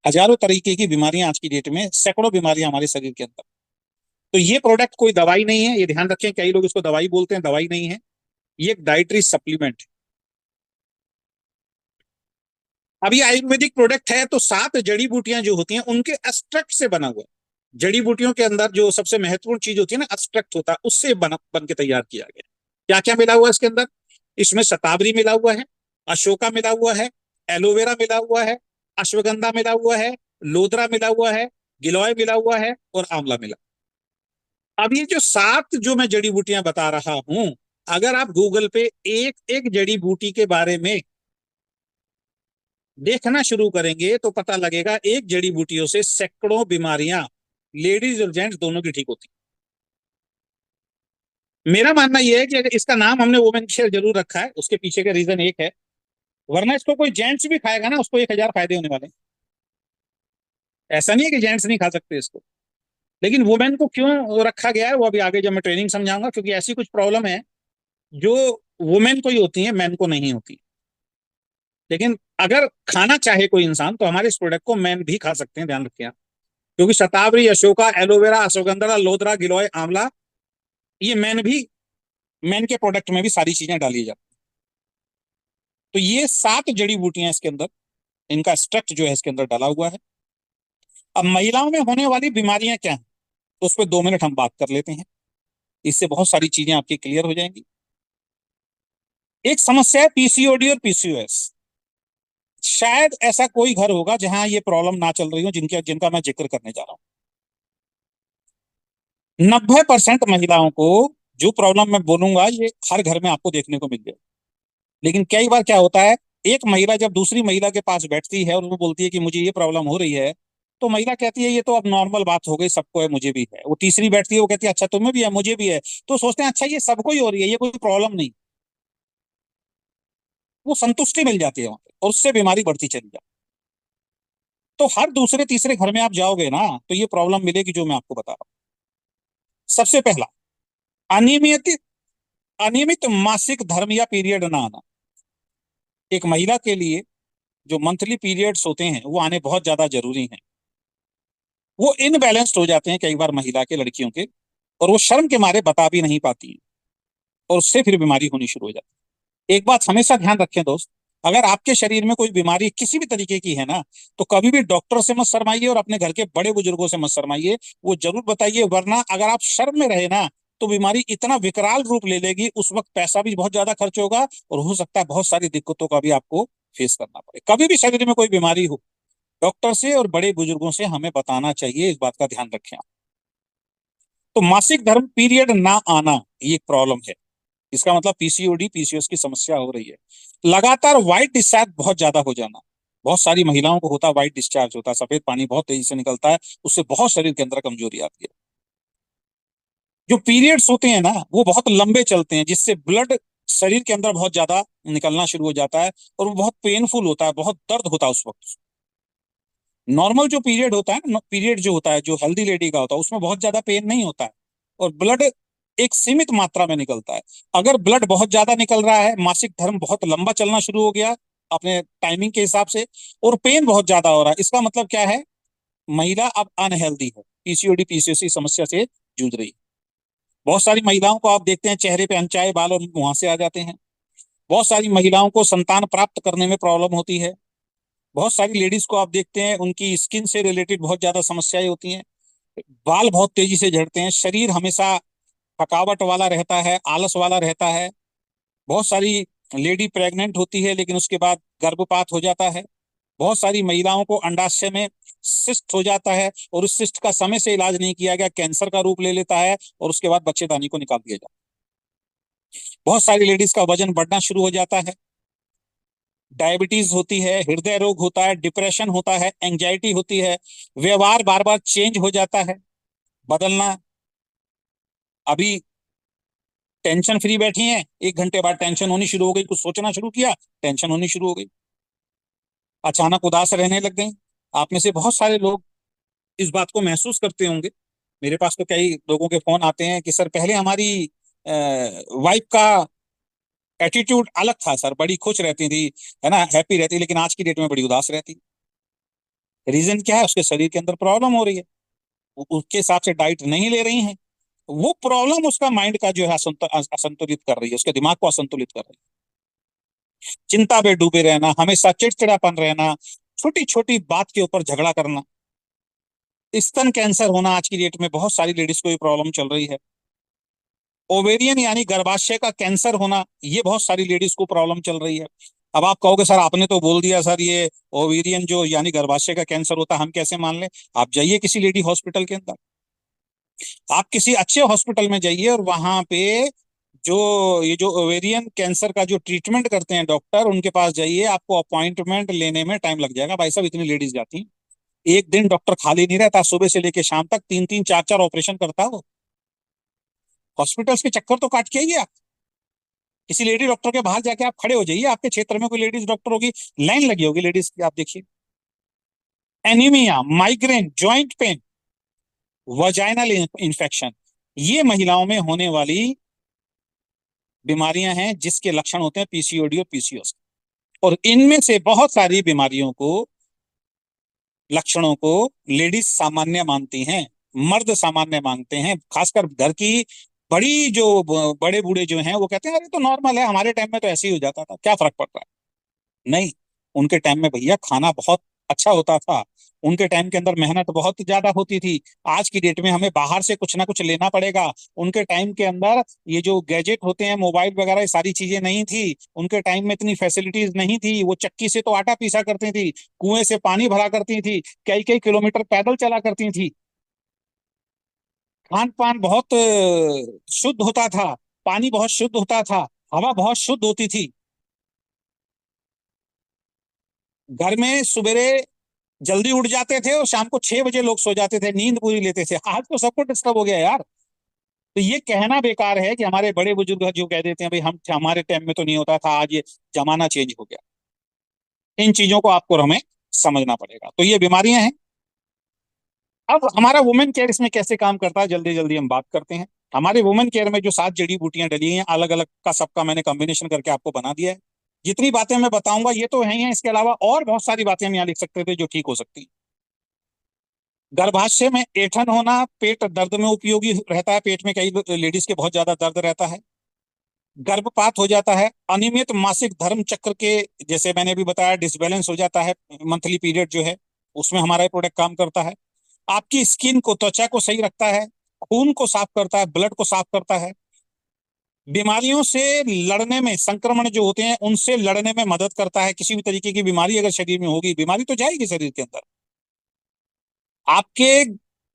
हजारों तरीके की बीमारियां आज की डेट में, सैकड़ों बीमारियां हमारे शरीर के अंदर। तो ये प्रोडक्ट कोई दवाई नहीं है, ये ध्यान रखें। कई लोग इसको दवाई बोलते हैं, दवाई नहीं है, ये एक डाइटरी सप्लीमेंट है। अब ये आयुर्वेदिक प्रोडक्ट है तो 7 जड़ी बूटियां जो होती हैं उनके एक्सट्रैक्ट से बना हुआ है। जड़ी बूटियों के अंदर जो सबसे महत्वपूर्ण चीज होती है ना, एक्सट्रैक्ट होता है, उससे बन के तैयार किया गया। क्या क्या मिला हुआ है इसके अंदर? इसमें शतावरी मिला हुआ है, अशोका मिला हुआ है, एलोवेरा मिला हुआ है, अश्वगंधा मिला हुआ है, लोदरा मिला हुआ है, गिलोय मिला हुआ है और आंवला मिला। अब ये जो 7 जो मैं जड़ी बूटियां बता रहा हूं, अगर आप गूगल पे एक एक जड़ी बूटी के बारे में देखना शुरू करेंगे तो पता लगेगा एक जड़ी बूटियों से सैकड़ों बीमारियां, लेडीज और जेंट्स दोनों की ठीक होती। मेरा मानना यह है कि अगर इसका नाम हमने वुमेन शेयर जरूर रखा है, उसके पीछे का रीजन एक है, वरना इसको कोई जेंट्स भी खाएगा ना उसको 1000 फायदे होने वाले हैं। ऐसा नहीं है कि जेंट्स नहीं खा सकते इसको, लेकिन वुमेन को क्यों रखा गया है वो अभी आगे जब मैं ट्रेनिंग समझाऊंगा, क्योंकि ऐसी कुछ प्रॉब्लम है जो वुमेन को ही होती है, मैन को नहीं होती। लेकिन अगर खाना चाहे कोई इंसान तो हमारे इस प्रोडक्ट को मैन भी खा सकते हैं, ध्यान रखिए आप। क्योंकि शतावरी, अशोका, एलोवेरा, अश्वगंधा, लोदरा, गिलोय, आंवला, ये मैन भी, मैन के प्रोडक्ट में भी सारी चीजें डाली जाती। तो ये 7 जड़ी बूटियां इसके अंदर, इनका स्ट्रक्ट जो है इसके अंदर डाला हुआ है। अब महिलाओं में होने वाली बीमारियां क्या हैं, तो उस पर 2 मिनट हम बात कर लेते हैं। इससे बहुत सारी चीजें आपकी क्लियर हो जाएंगी। एक समस्या है पीसीओडी और पीसीओएस। शायद ऐसा कोई घर होगा जहां ये प्रॉब्लम ना चल रही हो, जिनका मैं जिक्र करने जा रहा हूं। 90% महिलाओं को जो प्रॉब्लम मैं बोलूंगा ये हर घर में आपको देखने को मिल जाए। लेकिन कई बार क्या होता है, एक महिला जब दूसरी महिला के पास बैठती है और वो बोलती है कि मुझे ये प्रॉब्लम हो रही है, तो महिला कहती है ये तो अब नॉर्मल बात हो गई, सबको है, मुझे भी है। वो तीसरी बैठती है, वो कहती है अच्छा तुम्हें भी है, मुझे भी है। तो सोचते हैं अच्छा ये सबको ही हो रही है, ये कोई प्रॉब्लम नहीं। वो संतुष्टि मिल जाती है वहां पे और उससे बीमारी बढ़ती चली जाती। तो हर दूसरे तीसरे घर में आप जाओगे ना तो ये प्रॉब्लम मिलेगी जो मैं आपको बता रहा हूँ। सबसे पहला, अनियमित अनियमित मासिक धर्म या पीरियड ना आना। एक महिला के लिए जो मंथली पीरियड्स होते हैं वो आने बहुत ज्यादा जरूरी हैं। वो इनबैलेंस्ड हो जाते हैं कई बार महिला के, लड़कियों के, और वो शर्म के मारे बता भी नहीं पाती हैं और उससे फिर बीमारी होनी शुरू हो जाती है। एक बात हमेशा ध्यान रखें दोस्त, अगर आपके शरीर में कोई बीमारी किसी भी तरीके की है ना, तो कभी भी डॉक्टर से मत शर्माइए और अपने घर के बड़े बुजुर्गों से मत शर्माइए, वो जरूर बताइए। वरना अगर आप शर्म में रहे ना तो बीमारी इतना विकराल रूप ले लेगी, उस वक्त पैसा भी बहुत ज्यादा खर्च होगा और हो सकता है बहुत सारी दिक्कतों का भी आपको फेस करना पड़े। कभी भी शरीर में कोई बीमारी हो, डॉक्टर से और बड़े बुजुर्गों से हमें बताना चाहिए, इस बात का ध्यान रखें आप। तो मासिक धर्म पीरियड ना आना ये एक प्रॉब्लम है। इसका मतलब पीसीओडी पीसीओएस की समस्या हो रही है। लगातार व्हाइट डिस्चार्ज बहुत ज्यादा हो जाना, बहुत सारी महिलाओं को होता है, व्हाइट डिस्चार्ज होता है, सफेद पानी बहुत तेजी से निकलता है, उससे बहुत शरीर के अंदर कमजोरी आती है। जो पीरियड्स होते हैं ना वो बहुत लंबे चलते हैं, जिससे ब्लड शरीर के अंदर बहुत ज्यादा निकलना शुरू हो जाता है और वो बहुत पेनफुल होता है, बहुत दर्द होता है उस वक्त। नॉर्मल जो पीरियड होता है, पीरियड जो होता है, जो हेल्दी लेडी का होता है, उसमें बहुत ज्यादा पेन नहीं होता है और ब्लड एक सीमित मात्रा में निकलता है। अगर ब्लड बहुत ज्यादा निकल रहा है, मासिक धर्म बहुत लंबा चलना शुरू हो गया अपने टाइमिंग के हिसाब से, और पेन बहुत ज्यादा हो रहा है, इसका मतलब क्या है, महिला अब अनहेल्दी है, पीसीओडी पीसीओएस समस्या से जूझ रही है। बहुत सारी महिलाओं को आप देखते हैं चेहरे पे अनचाहे बाल और मुहासे आ जाते हैं। बहुत सारी महिलाओं को संतान प्राप्त करने में प्रॉब्लम होती है। बहुत सारी लेडीज को आप देखते हैं उनकी स्किन से रिलेटेड बहुत ज्यादा समस्याएं होती हैं, बाल बहुत तेजी से झड़ते हैं, शरीर हमेशा थकावट वाला रहता है, आलस वाला रहता है। बहुत सारी लेडी प्रेग्नेंट होती है लेकिन उसके बाद गर्भपात हो जाता है। बहुत सारी महिलाओं को अंडाशय में सिस्ट हो जाता है और उस सिस्ट का समय से इलाज नहीं किया गया, कैंसर का रूप ले लेता है और उसके बाद बच्चेदानी को निकाल दिया जाता है। बहुत सारी लेडीज का वजन बढ़ना शुरू हो जाता है। डायबिटीज होती है, हृदय रोग होता है, डिप्रेशन होता है, एंजाइटी होती है, व्यवहार बार बार चेंज हो जाता है, बदलना। अभी टेंशन फ्री बैठी हैं, 1 घंटे बाद टेंशन होनी शुरू हो गई, कुछ सोचना शुरू किया, टेंशन होनी शुरू हो गई, अचानक उदास रहने लग गई। आप में से बहुत सारे लोग इस बात को महसूस करते होंगे। मेरे पास तो कई लोगों के फोन आते हैं कि सर पहले हमारी वाइफ का एटीट्यूड अलग था सर, बड़ी खुश रहती थी, है ना, हैप्पी रहती, लेकिन आज की डेट में बड़ी उदास रहती। रीजन क्या है? उसके शरीर के अंदर प्रॉब्लम हो रही है, उसके हिसाब से डाइट नहीं ले रही हैं। वो प्रॉब्लम उसका माइंड का जो है असंतुलित कर रही है, उसके दिमाग को असंतुलित कर रही है। चिंता में डूबे रहना, हमेशा चिड़चिड़ापन रहना, छोटी छोटी बात के ऊपर झगड़ा करना, स्तन कैंसर होना, आज की डेट में बहुत सारी लेडीज को ये प्रॉब्लम चल रही है। ओवेरियन यानी गर्भाशय का कैंसर होना, ये बहुत सारी लेडीज को प्रॉब्लम चल रही है। अब आप कहोगे सर आपने तो बोल दिया सर ये ओवेरियन जो यानी गर्भाशय का कैंसर होता है, हम कैसे मान लें? आप जाइए किसी लेडी हॉस्पिटल के अंदर, आप किसी अच्छे हॉस्पिटल में जाइए और वहां पे जो ये जो ओवेरियन कैंसर का जो ट्रीटमेंट करते हैं डॉक्टर, उनके पास जाइए, आपको अपॉइंटमेंट लेने में टाइम लग जाएगा। भाई साहब इतनी लेडीज जाती हैं, एक दिन डॉक्टर खाली नहीं रहता, सुबह से लेके शाम तक 3-3 4-4 ऑपरेशन करता हो। हॉस्पिटल्स के चक्कर तो काट के आइए आप, किसी लेडी डॉक्टर के बाहर जाके आप खड़े हो जाइए, आपके क्षेत्र में कोई लेडीज डॉक्टर होगी, लाइन लगी होगी लेडीज की, आप देखिए। Anaemia, migraine, joint pain, vaginal infection, ये महिलाओं में होने वाली बीमारियां हैं जिसके लक्षण होते हैं पीसीओडी और पीसीओएस। और इनमें से बहुत सारी बीमारियों को, लक्षणों को लेडीज सामान्य मानती हैं, मर्द सामान्य मानते हैं। खासकर घर की बड़ी जो बड़े बूढ़े जो हैं वो कहते हैं अरे तो नॉर्मल है, हमारे टाइम में तो ऐसे ही हो जाता था, क्या फर्क पड़ रहा है? नहीं, उनके टाइम में भैया खाना बहुत अच्छा होता था, उनके टाइम के अंदर मेहनत बहुत ज्यादा होती थी। आज की डेट में हमें बाहर से कुछ ना कुछ लेना पड़ेगा। उनके टाइम के अंदर ये जो गैजेट होते हैं, मोबाइल वगैरह, ये सारी चीजें नहीं थी। उनके टाइम में इतनी फैसिलिटीज नहीं थी, वो चक्की से तो आटा पीसा करती थी, कुएं से पानी भरा करती थी, कई कई किलोमीटर पैदल चला करती थी। खान पान बहुत शुद्ध होता था, पानी बहुत शुद्ध होता था, हवा बहुत शुद्ध होती थी। घर में सवेरे जल्दी उठ जाते थे और शाम को 6 बजे लोग सो जाते थे, नींद पूरी लेते थे। आज तो सबको डिस्टर्ब हो गया यार। तो ये कहना बेकार है कि हमारे बड़े बुजुर्ग जो कह देते हैं भाई हम हमारे टाइम में तो नहीं होता था, आज ये जमाना चेंज हो गया। इन चीजों को आपको और हमें समझना पड़ेगा। तो ये बीमारियां हैं। अब हमारा वुमेन केयर इसमें कैसे काम करता है, जल्दी जल्दी हम बात करते हैं। हमारे वुमेन केयर में जो 7 जड़ी बूटियां डली हैं, अलग अलग का सबका मैंने कॉम्बिनेशन करके आपको बना दिया है। जितनी बातें मैं बताऊंगा ये तो है ही है, इसके अलावा और बहुत सारी बातें हम यहाँ लिख सकते थे जो ठीक हो सकती। गर्भाशय में ऐंठन होना पेट दर्द में उपयोगी रहता है, पेट में कई लेडीज के बहुत ज्यादा दर्द रहता है। गर्भपात हो जाता है, अनियमित मासिक धर्म चक्र के, जैसे मैंने भी बताया, डिसबैलेंस हो जाता है, मंथली पीरियड जो है उसमें हमारा प्रोडक्ट काम करता है। आपकी स्किन को, त्वचा को सही रखता है, खून को साफ करता है, ब्लड को साफ करता है, बीमारियों से लड़ने में, संक्रमण जो होते हैं उनसे लड़ने में मदद करता है। किसी भी तरीके की बीमारी अगर शरीर में होगी, बीमारी तो जाएगी शरीर के अंदर। आपके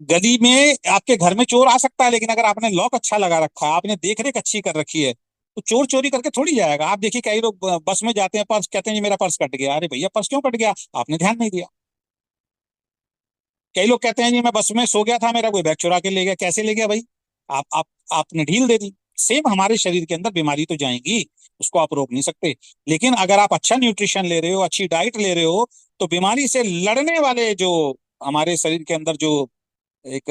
गली में, आपके घर में चोर आ सकता है, लेकिन अगर आपने लॉक अच्छा लगा रखा है, आपने देख रेख अच्छी कर रखी है, तो चोर चोरी करके थोड़ी जाएगा। आप देखिए कई लोग बस में जाते हैं, पर्स कहते हैं जी मेरा पर्स कट गया। अरे भैया पर्स क्यों कट गया? आपने ध्यान नहीं दिया। कई लोग कहते हैं जी मैं बस में सो गया था, मेरा कोई बैग चुरा के ले गया। कैसे ले गया भाई? आप आपने ढील दे दी। सेम हमारे शरीर के अंदर बीमारी तो जाएंगी, उसको आप रोक नहीं सकते। लेकिन अगर आप अच्छा न्यूट्रिशन ले रहे हो, अच्छी डाइट ले रहे हो, तो बीमारी से लड़ने वाले जो हमारे शरीर के अंदर जो एक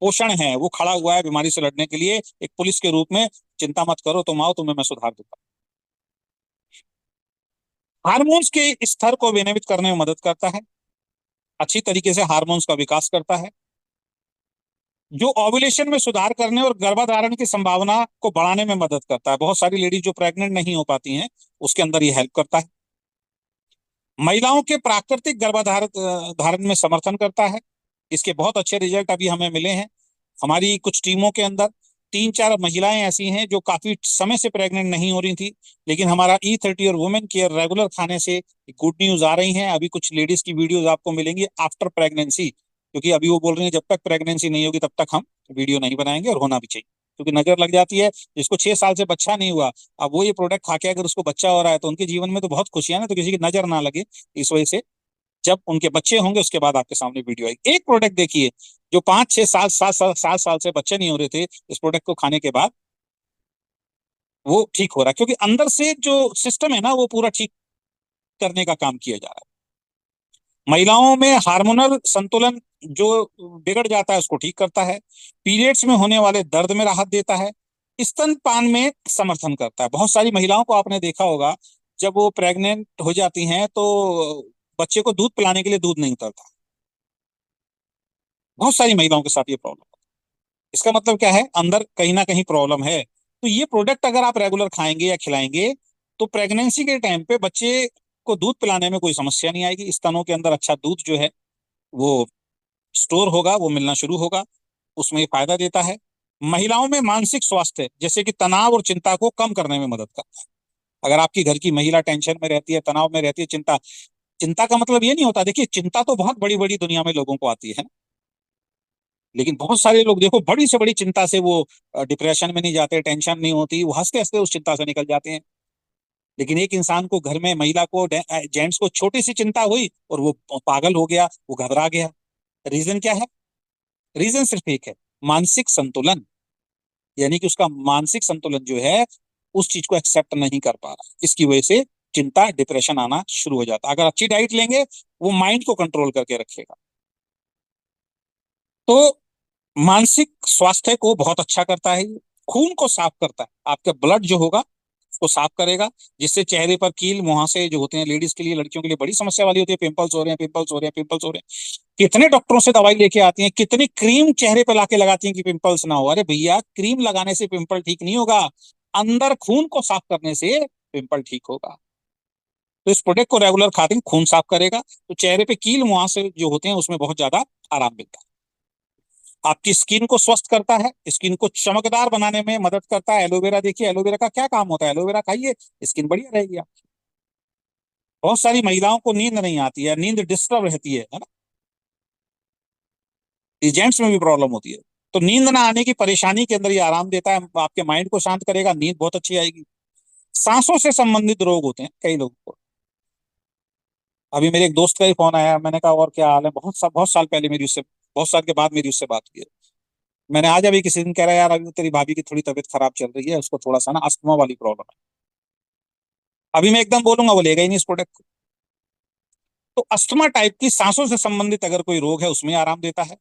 पोषण है वो खड़ा हुआ है बीमारी से लड़ने के लिए, एक पुलिस के रूप में। चिंता मत करो, तुम आओ, तुम्हें मैं सुधार दूंगा। हार्मोन्स के स्तर को विनियमित करने में मदद करता है, अच्छी तरीके से हार्मोन्स का विकास करता है, जो ओव्यूलेशन में सुधार करने और गर्भधारण की संभावना को बढ़ाने में मदद करता है। बहुत सारी लेडीज जो प्रेग्नेंट नहीं हो पाती हैं, उसके अंदर ये हेल्प करता है। महिलाओं के प्राकृतिक गर्भधारण धारण में समर्थन करता है। इसके बहुत अच्छे रिजल्ट अभी हमें मिले हैं। हमारी कुछ टीमों के अंदर 3-4 महिलाएं ऐसी हैं जो काफी समय से प्रेग्नेंट नहीं हो रही थी, लेकिन हमारा E30 और वुमेन केयर रेगुलर खाने से गुड न्यूज आ रही हैं। अभी कुछ लेडीज की वीडियोस आपको मिलेंगी आफ्टर प्रेगनेंसी, क्योंकि अभी वो बोल रही हैं जब तक प्रेगनेंसी नहीं होगी तब तक हम वीडियो नहीं बनाएंगे, और होना भी चाहिए। क्योंकि नजर लग जाती है। जिसको 6 साल से बच्चा नहीं हुआ, अब वो ये प्रोडक्ट खा के अगर उसको बच्चा हो रहा है तो उनके जीवन में तो बहुत खुशियां ना, तो किसी की नजर ना लगे इस वजह से जब उनके बच्चे होंगे उसके बाद आपके सामने वीडियो आएगी। एक प्रोडक्ट देखिए जो 5 6 साल 7 साल से बच्चे नहीं हो रहे थे, इस प्रोडक्ट को खाने के बाद वो ठीक हो रहा है, क्योंकि अंदर से जो सिस्टम है ना वो पूरा ठीक करने का काम किया जा रहा है। महिलाओं में हार्मोनल संतुलन जो बिगड़ जाता है उसको ठीक करता है। पीरियड्स में होने वाले दर्द में राहत देता है। स्तनपान में समर्थन करता है। बहुत सारी महिलाओं को आपने देखा होगा जब वो प्रेग्नेंट हो जाती हैं तो बच्चे को दूध पिलाने के लिए दूध नहीं उतरता। बहुत सारी महिलाओं के साथ ये प्रॉब्लम है। इसका मतलब क्या है, अंदर कहीं ना कहीं प्रॉब्लम है। तो ये प्रोडक्ट अगर आप रेगुलर खाएंगे या खिलाएंगे तो प्रेगनेंसी के टाइम पे बच्चे को दूध पिलाने में कोई समस्या नहीं आएगी। स्तनों के अंदर अच्छा दूध जो है वो स्टोर होगा, वो मिलना शुरू होगा, उसमें ये फायदा देता है। महिलाओं में मानसिक स्वास्थ्य जैसे कि तनाव और चिंता को कम करने में मदद करता है। अगर आपकी घर की महिला टेंशन में रहती है, तनाव में रहती है, चिंता, चिंता का मतलब ये नहीं होता, देखिए चिंता तो बहुत बड़ी बड़ी दुनिया में लोगों को आती है ना, लेकिन बहुत सारे लोग देखो बड़ी से बड़ी चिंता से वो डिप्रेशन में नहीं जाते, टेंशन नहीं होती, वो हंसते हंसते उस चिंता से निकल जाते हैं। लेकिन एक इंसान को, घर में महिला को, जेंट्स को छोटी सी चिंता हुई और वो पागल हो गया, वो घबरा गया। रीजन क्या है? रीजन सिर्फ एक है, मानसिक संतुलन। यानी कि उसका मानसिक संतुलन जो है उस चीज को एक्सेप्ट नहीं कर पा रहा, इसकी वजह से चिंता, डिप्रेशन आना शुरू हो जाता है। अगर अच्छी डाइट लेंगे वो माइंड को कंट्रोल करके रखेगा। तो मानसिक स्वास्थ्य को बहुत अच्छा करता है। खून को साफ करता है, आपका ब्लड जो होगा उसको साफ करेगा, जिससे चेहरे पर कील मुहासे जो होते हैं, लेडीज के लिए, लड़कियों के लिए बड़ी समस्या वाली होती है, पिंपल्स हो रहे हैं, पिंपल्स हो रहे हैं, पिंपल्स हो रहे हैं। कितने डॉक्टरों से दवाई लेके आती हैं, कितनी क्रीम चेहरे पे लाके लगाती हैं कि पिंपल्स ना हो। अरे भैया, क्रीम लगाने से पिंपल ठीक नहीं होगा, अंदर खून को साफ करने से पिंपल ठीक होगा। तो इस प्रोडक्ट को रेगुलर खाते हैं, खून साफ करेगा तो चेहरे पे कील मुहासे जो होते हैं उसमें बहुत ज्यादा आराम मिलता है। आपकी स्किन को स्वस्थ करता है, स्किन को चमकदार बनाने में मदद करता है। एलोवेरा देखिए, एलोवेरा का क्या काम होता है, एलोवेरा खाइए स्किन बढ़िया रहेगी। बहुत सारी महिलाओं को नींद नहीं आती है, नींद डिस्टर्ब रहती है ना, जेंट्स में भी प्रॉब्लम होती है। तो नींद ना आने की परेशानी के अंदर ये आराम देता है, आपके माइंड को शांत करेगा, नींद बहुत अच्छी आएगी। सांसों से संबंधित रोग होते हैं कई लोगों को। अभी मेरे एक दोस्त का ही फोन आया, मैंने कहा और क्या हाल है, बहुत साल पहले मेरी उससे, बहुत साल के बाद मेरी उससे बात की है। मैंने आज अभी किसी दिन कह रहा है यार अभी तेरी भाभी की थोड़ी तबीयत खराब चल रही है, उसको थोड़ा सा ना अस्थमा वाली प्रॉब्लम है। अभी मैं एकदम बोलूंगा वो लेगा ही नहीं इस प्रोडक्ट को। तो अस्थमा टाइप की सांसों से संबंधित अगर कोई रोग है उसमें आराम देता है।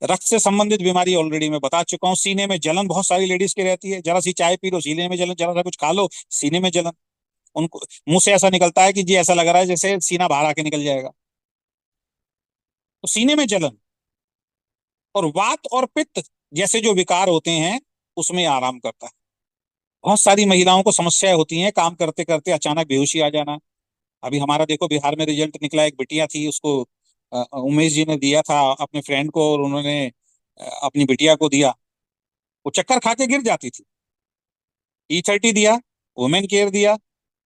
रक्त से संबंधित बीमारी ऑलरेडी मैं बता चुका हूँ। सीने में जलन बहुत सारी लेडीज की रहती है, जरा सी चाय पी लो सीने में जलन, जरा सा कुछ खा लो सीने में जलन। उनको मुंह से ऐसा निकलता है कि जी ऐसा लग रहा है जैसे सीना बाहर आके निकल जाएगा। तो सीने में जलन और वात और पित्त जैसे जो विकार होते हैं उसमें आराम करता है। बहुत सारी महिलाओं को समस्याएं होती हैं, काम करते करते अचानक बेहोशी आ जाना। अभी हमारा देखो बिहार में रिजल्ट निकला, एक बिटिया थी, उसको उमेश जी ने दिया था अपने फ्रेंड को, और उन्होंने अपनी बिटिया को दिया। वो चक्कर खा के गिर जाती थी। E30 दिया, वुमेन केयर दिया,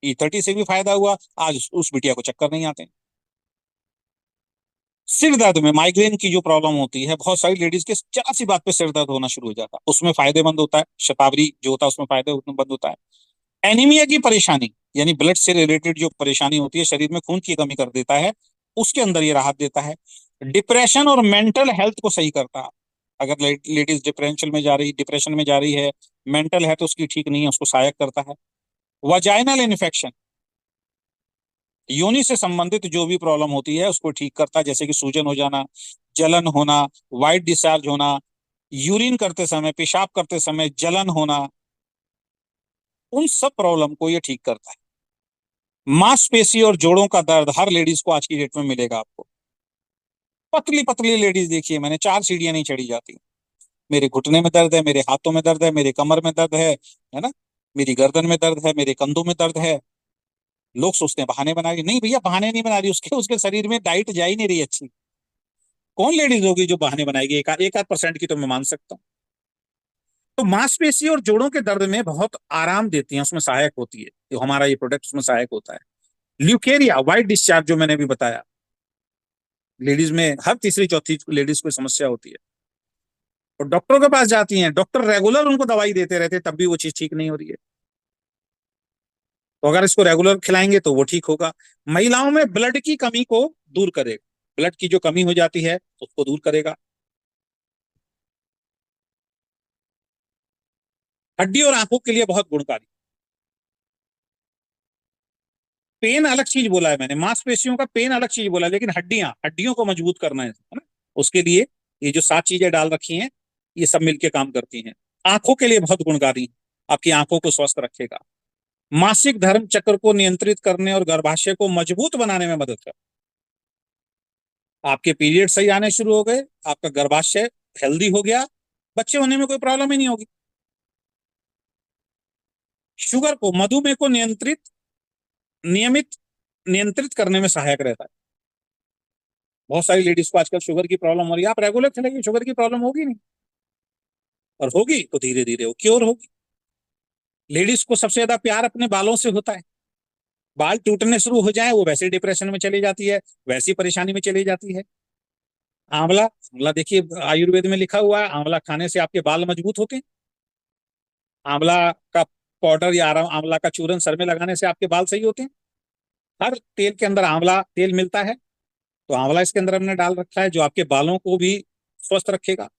E30 से भी फायदा हुआ, आज उस बिटिया को चक्कर नहीं आते। सिर दर्द में, माइग्रेन की जो प्रॉब्लम होती है बहुत सारी लेडीज के, जरा सी बात पे सिर दर्द होना शुरू हो जाता है, उसमें फायदेमंद होता है शतावरी जो होता है, उसमें फायदेमंद होता है। एनीमिया की परेशानी यानी ब्लड से रिलेटेड जो परेशानी होती है, शरीर में खून की कमी कर देता है, उसके अंदर ये राहत देता है। डिप्रेशन और मेंटल हेल्थ को सही करता है। अगर लेडीज डिप्रेशन में जा रही है, मेंटल है तो उसकी ठीक नहीं है, उसको सहायक करता है। वजाइनल इन्फेक्शन, योनि से संबंधित जो भी प्रॉब्लम होती है उसको ठीक करता है, जैसे कि सूजन हो जाना, जलन होना, वाइट डिस्चार्ज होना, यूरिन करते समय, पेशाब करते समय जलन होना, उन सब प्रॉब्लम को ये ठीक करता है। मांसपेशी और जोड़ों का दर्द हर लेडीज को आज की डेट में मिलेगा आपको। पतली पतली लेडीज देखिए, मैंने 4 सीढ़ियां नहीं चढ़ी जाती। मेरे घुटने में दर्द है, मेरे हाथों में दर्द है, मेरे कमर में दर्द है ना, मेरी गर्दन में दर्द है, मेरे कंधों में दर्द है। लोग सोचते हैं बहाने बना रही, नहीं भैया बहाने नहीं बना रही, उसके उसके शरीर में डाइट जा ही नहीं रही अच्छी। कौन लेडीज होगी जो बहाने बनाएगी, एक आध परसेंट की तो मैं मान सकता हूँ। तो मांसपेशी और जोड़ों के दर्द में बहुत आराम देती है, उसमें सहायक होती है, जो हमारा ये प्रोडक्ट उसमें सहायक होता है। ल्यूकेरिया, व्हाइट डिस्चार्ज जो मैंने अभी बताया, लेडीज में हर तीसरी चौथी लेडीज को समस्या होती है। और डॉक्टरों के पास जाती हैं, डॉक्टर रेगुलर उनको दवाई देते रहते हैं, तब भी वो चीज ठीक नहीं हो रही है। तो अगर इसको रेगुलर खिलाएंगे तो वो ठीक होगा। महिलाओं में ब्लड की कमी को दूर करेगा, ब्लड की जो कमी हो जाती है उसको दूर करेगा। हड्डी और आंखों के लिए बहुत गुणकारी। पेन अलग चीज बोला है मैंने, मांसपेशियों का पेन अलग चीज बोला है, लेकिन हड्डियों को मजबूत करना है ना, उसके लिए ये जो 7 चीजें डाल रखी हैं, ये सब मिलके काम करती हैं। आंखों के लिए बहुत गुणकारी, आपकी आंखों को स्वस्थ रखेगा। मासिक धर्म चक्र को नियंत्रित करने और गर्भाशय को मजबूत बनाने में मदद कर। आपके पीरियड सही आने शुरू हो गए, आपका गर्भाशय हेल्दी हो गया, बच्चे होने में कोई प्रॉब्लम ही नहीं होगी। शुगर को, मधुमेह को नियमित नियंत्रित करने में सहायक रहता है। बहुत सारी लेडीज को आजकल शुगर की प्रॉब्लम हो रही है, आप रेगुलर चलेंगे शुगर की प्रॉब्लम होगी नहीं, और होगी तो धीरे धीरे वो क्योर होगी। लेडीज को सबसे ज्यादा प्यार अपने बालों से होता है, बाल टूटने शुरू हो जाए वो वैसे डिप्रेशन में चली जाती है, वैसी परेशानी में चली जाती है। आंवला, आंवला देखिए आयुर्वेद में लिखा हुआ है, आंवला खाने से आपके बाल मजबूत होते हैं। आंवला का पाउडर या आंवला का चूरन सर में लगाने से आपके बाल सही होते हैं। हर तेल के अंदर आंवला तेल मिलता है, तो आंवला इसके अंदर हमने डाल रखा है, जो आपके बालों को भी स्वस्थ रखेगा।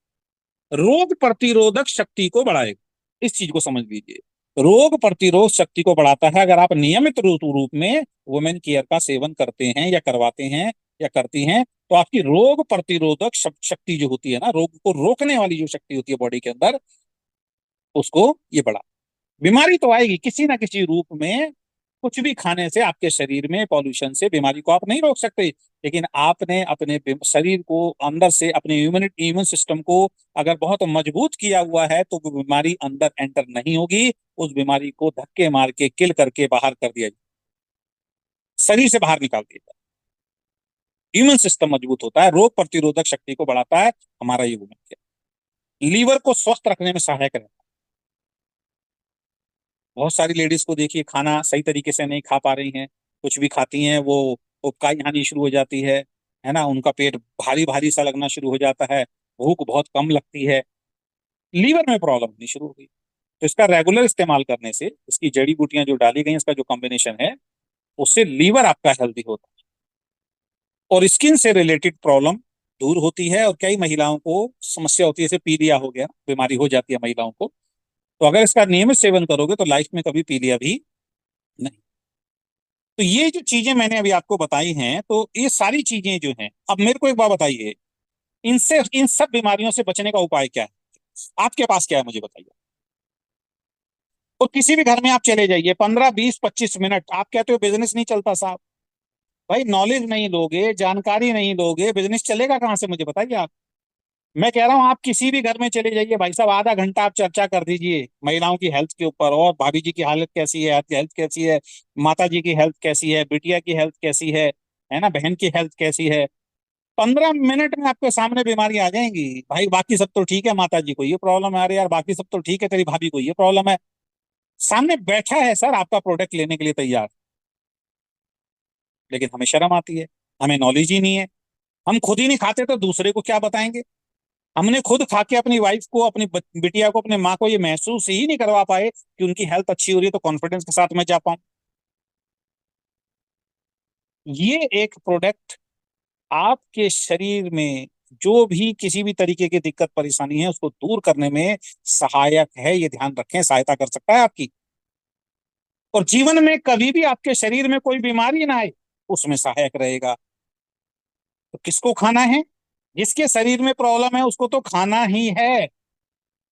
रोग प्रतिरोधक शक्ति को बढ़ाएगा, इस चीज को समझ लीजिए। रोग प्रतिरोध शक्ति को बढ़ाता है। अगर आप नियमित रूप में वुमेन केयर का सेवन करते हैं या करवाते हैं या करती हैं, तो आपकी रोग प्रतिरोधक शक्ति जो होती है ना, रोग को रोकने वाली जो शक्ति होती है बॉडी के अंदर, उसको ये बढ़ा। बीमारी तो आएगी किसी ना किसी रूप में, कुछ भी खाने से आपके शरीर में, पॉल्यूशन से बीमारी को आप नहीं रोक सकते, लेकिन आपने अपने शरीर को अंदर से, अपने इम्यून सिस्टम को अगर बहुत मजबूत किया हुआ है, तो वो बीमारी अंदर एंटर नहीं होगी। उस बीमारी को धक्के मार के, किल करके बाहर कर दिया जाए, शरीर से बाहर निकाल दिया जाए। इम्यून सिस्टम मजबूत होता है, रोग प्रतिरोधक शक्ति को बढ़ाता है हमारा ये वुमेन केयर। लीवर को स्वस्थ रखने में सहायक रहता है। बहुत सारी लेडीज को देखिए खाना सही तरीके से नहीं खा पा रही हैं, कुछ भी खाती हैं वो उबकाई आनी शुरू हो जाती है ना, उनका पेट भारी भारी सा लगना शुरू हो जाता है, भूख बहुत कम लगती है, लीवर में प्रॉब्लम होनी शुरू हो गई। तो इसका रेगुलर इस्तेमाल करने से, इसकी जड़ी बूटियां जो डाली गई, इसका जो कॉम्बिनेशन है, उससे लीवर आपका हेल्दी होता है और स्किन से रिलेटेड प्रॉब्लम दूर होती है। और कई महिलाओं को समस्या होती है, जैसे पीलिया हो गया, बीमारी हो जाती है महिलाओं को, तो अगर इसका नियमित सेवन करोगे तो लाइफ में कभी पीलिया भी नहीं। तो ये जो चीजें मैंने अभी आपको बताई हैं, तो ये सारी चीजें जो हैं, अब मेरे को एक बात बताइए, इनसे, इन सब बीमारियों से बचने का उपाय क्या है? आपके पास क्या है मुझे बताइए। और किसी भी घर में आप चले जाइए, 15 20 25 मिनट, आप कहते हो बिजनेस नहीं चलता साहब, भाई नॉलेज नहीं लोगे, जानकारी नहीं लोगे, बिजनेस चलेगा कहाँ से मुझे बताइए आप। मैं कह रहा हूँ आप किसी भी घर में चले जाइए भाई साहब, आधा घंटा आप चर्चा कर दीजिए महिलाओं की हेल्थ के ऊपर, और भाभी जी की हालत कैसी है, आपकी हेल्थ कैसी है, माता जी की हेल्थ कैसी है, बिटिया की हेल्थ कैसी है ना, बहन की हेल्थ कैसी है। 15 मिनट में आपके सामने बीमारी आ जाएंगी। भाई बाकी सब तो ठीक है, माता जी को ये प्रॉब्लम है, अरे यार बाकी सब तो ठीक है, तेरी भाभी को ये प्रॉब्लम है। सामने बैठा है सर आपका प्रोडक्ट लेने के लिए तैयार, लेकिन हमें शर्म आती है, हमें नॉलेज ही नहीं है। हम खुद ही नहीं खाते तो दूसरे को क्या बताएंगे। हमने खुद खा के अपनी वाइफ को, अपनी बिटिया को, अपने माँ को ये महसूस ही नहीं करवा पाए कि उनकी हेल्थ अच्छी हो रही है, तो कॉन्फिडेंस के साथ मैं जा पाऊं। ये एक प्रोडक्ट आपके शरीर में जो भी किसी भी तरीके की दिक्कत परेशानी है, उसको दूर करने में सहायक है, ये ध्यान रखें, सहायता कर सकता है आपकी। और जीवन में कभी भी आपके शरीर में कोई बीमारी ना आए, उसमें सहायक रहेगा। तो किसको खाना है? जिसके शरीर में प्रॉब्लम है उसको तो खाना ही है।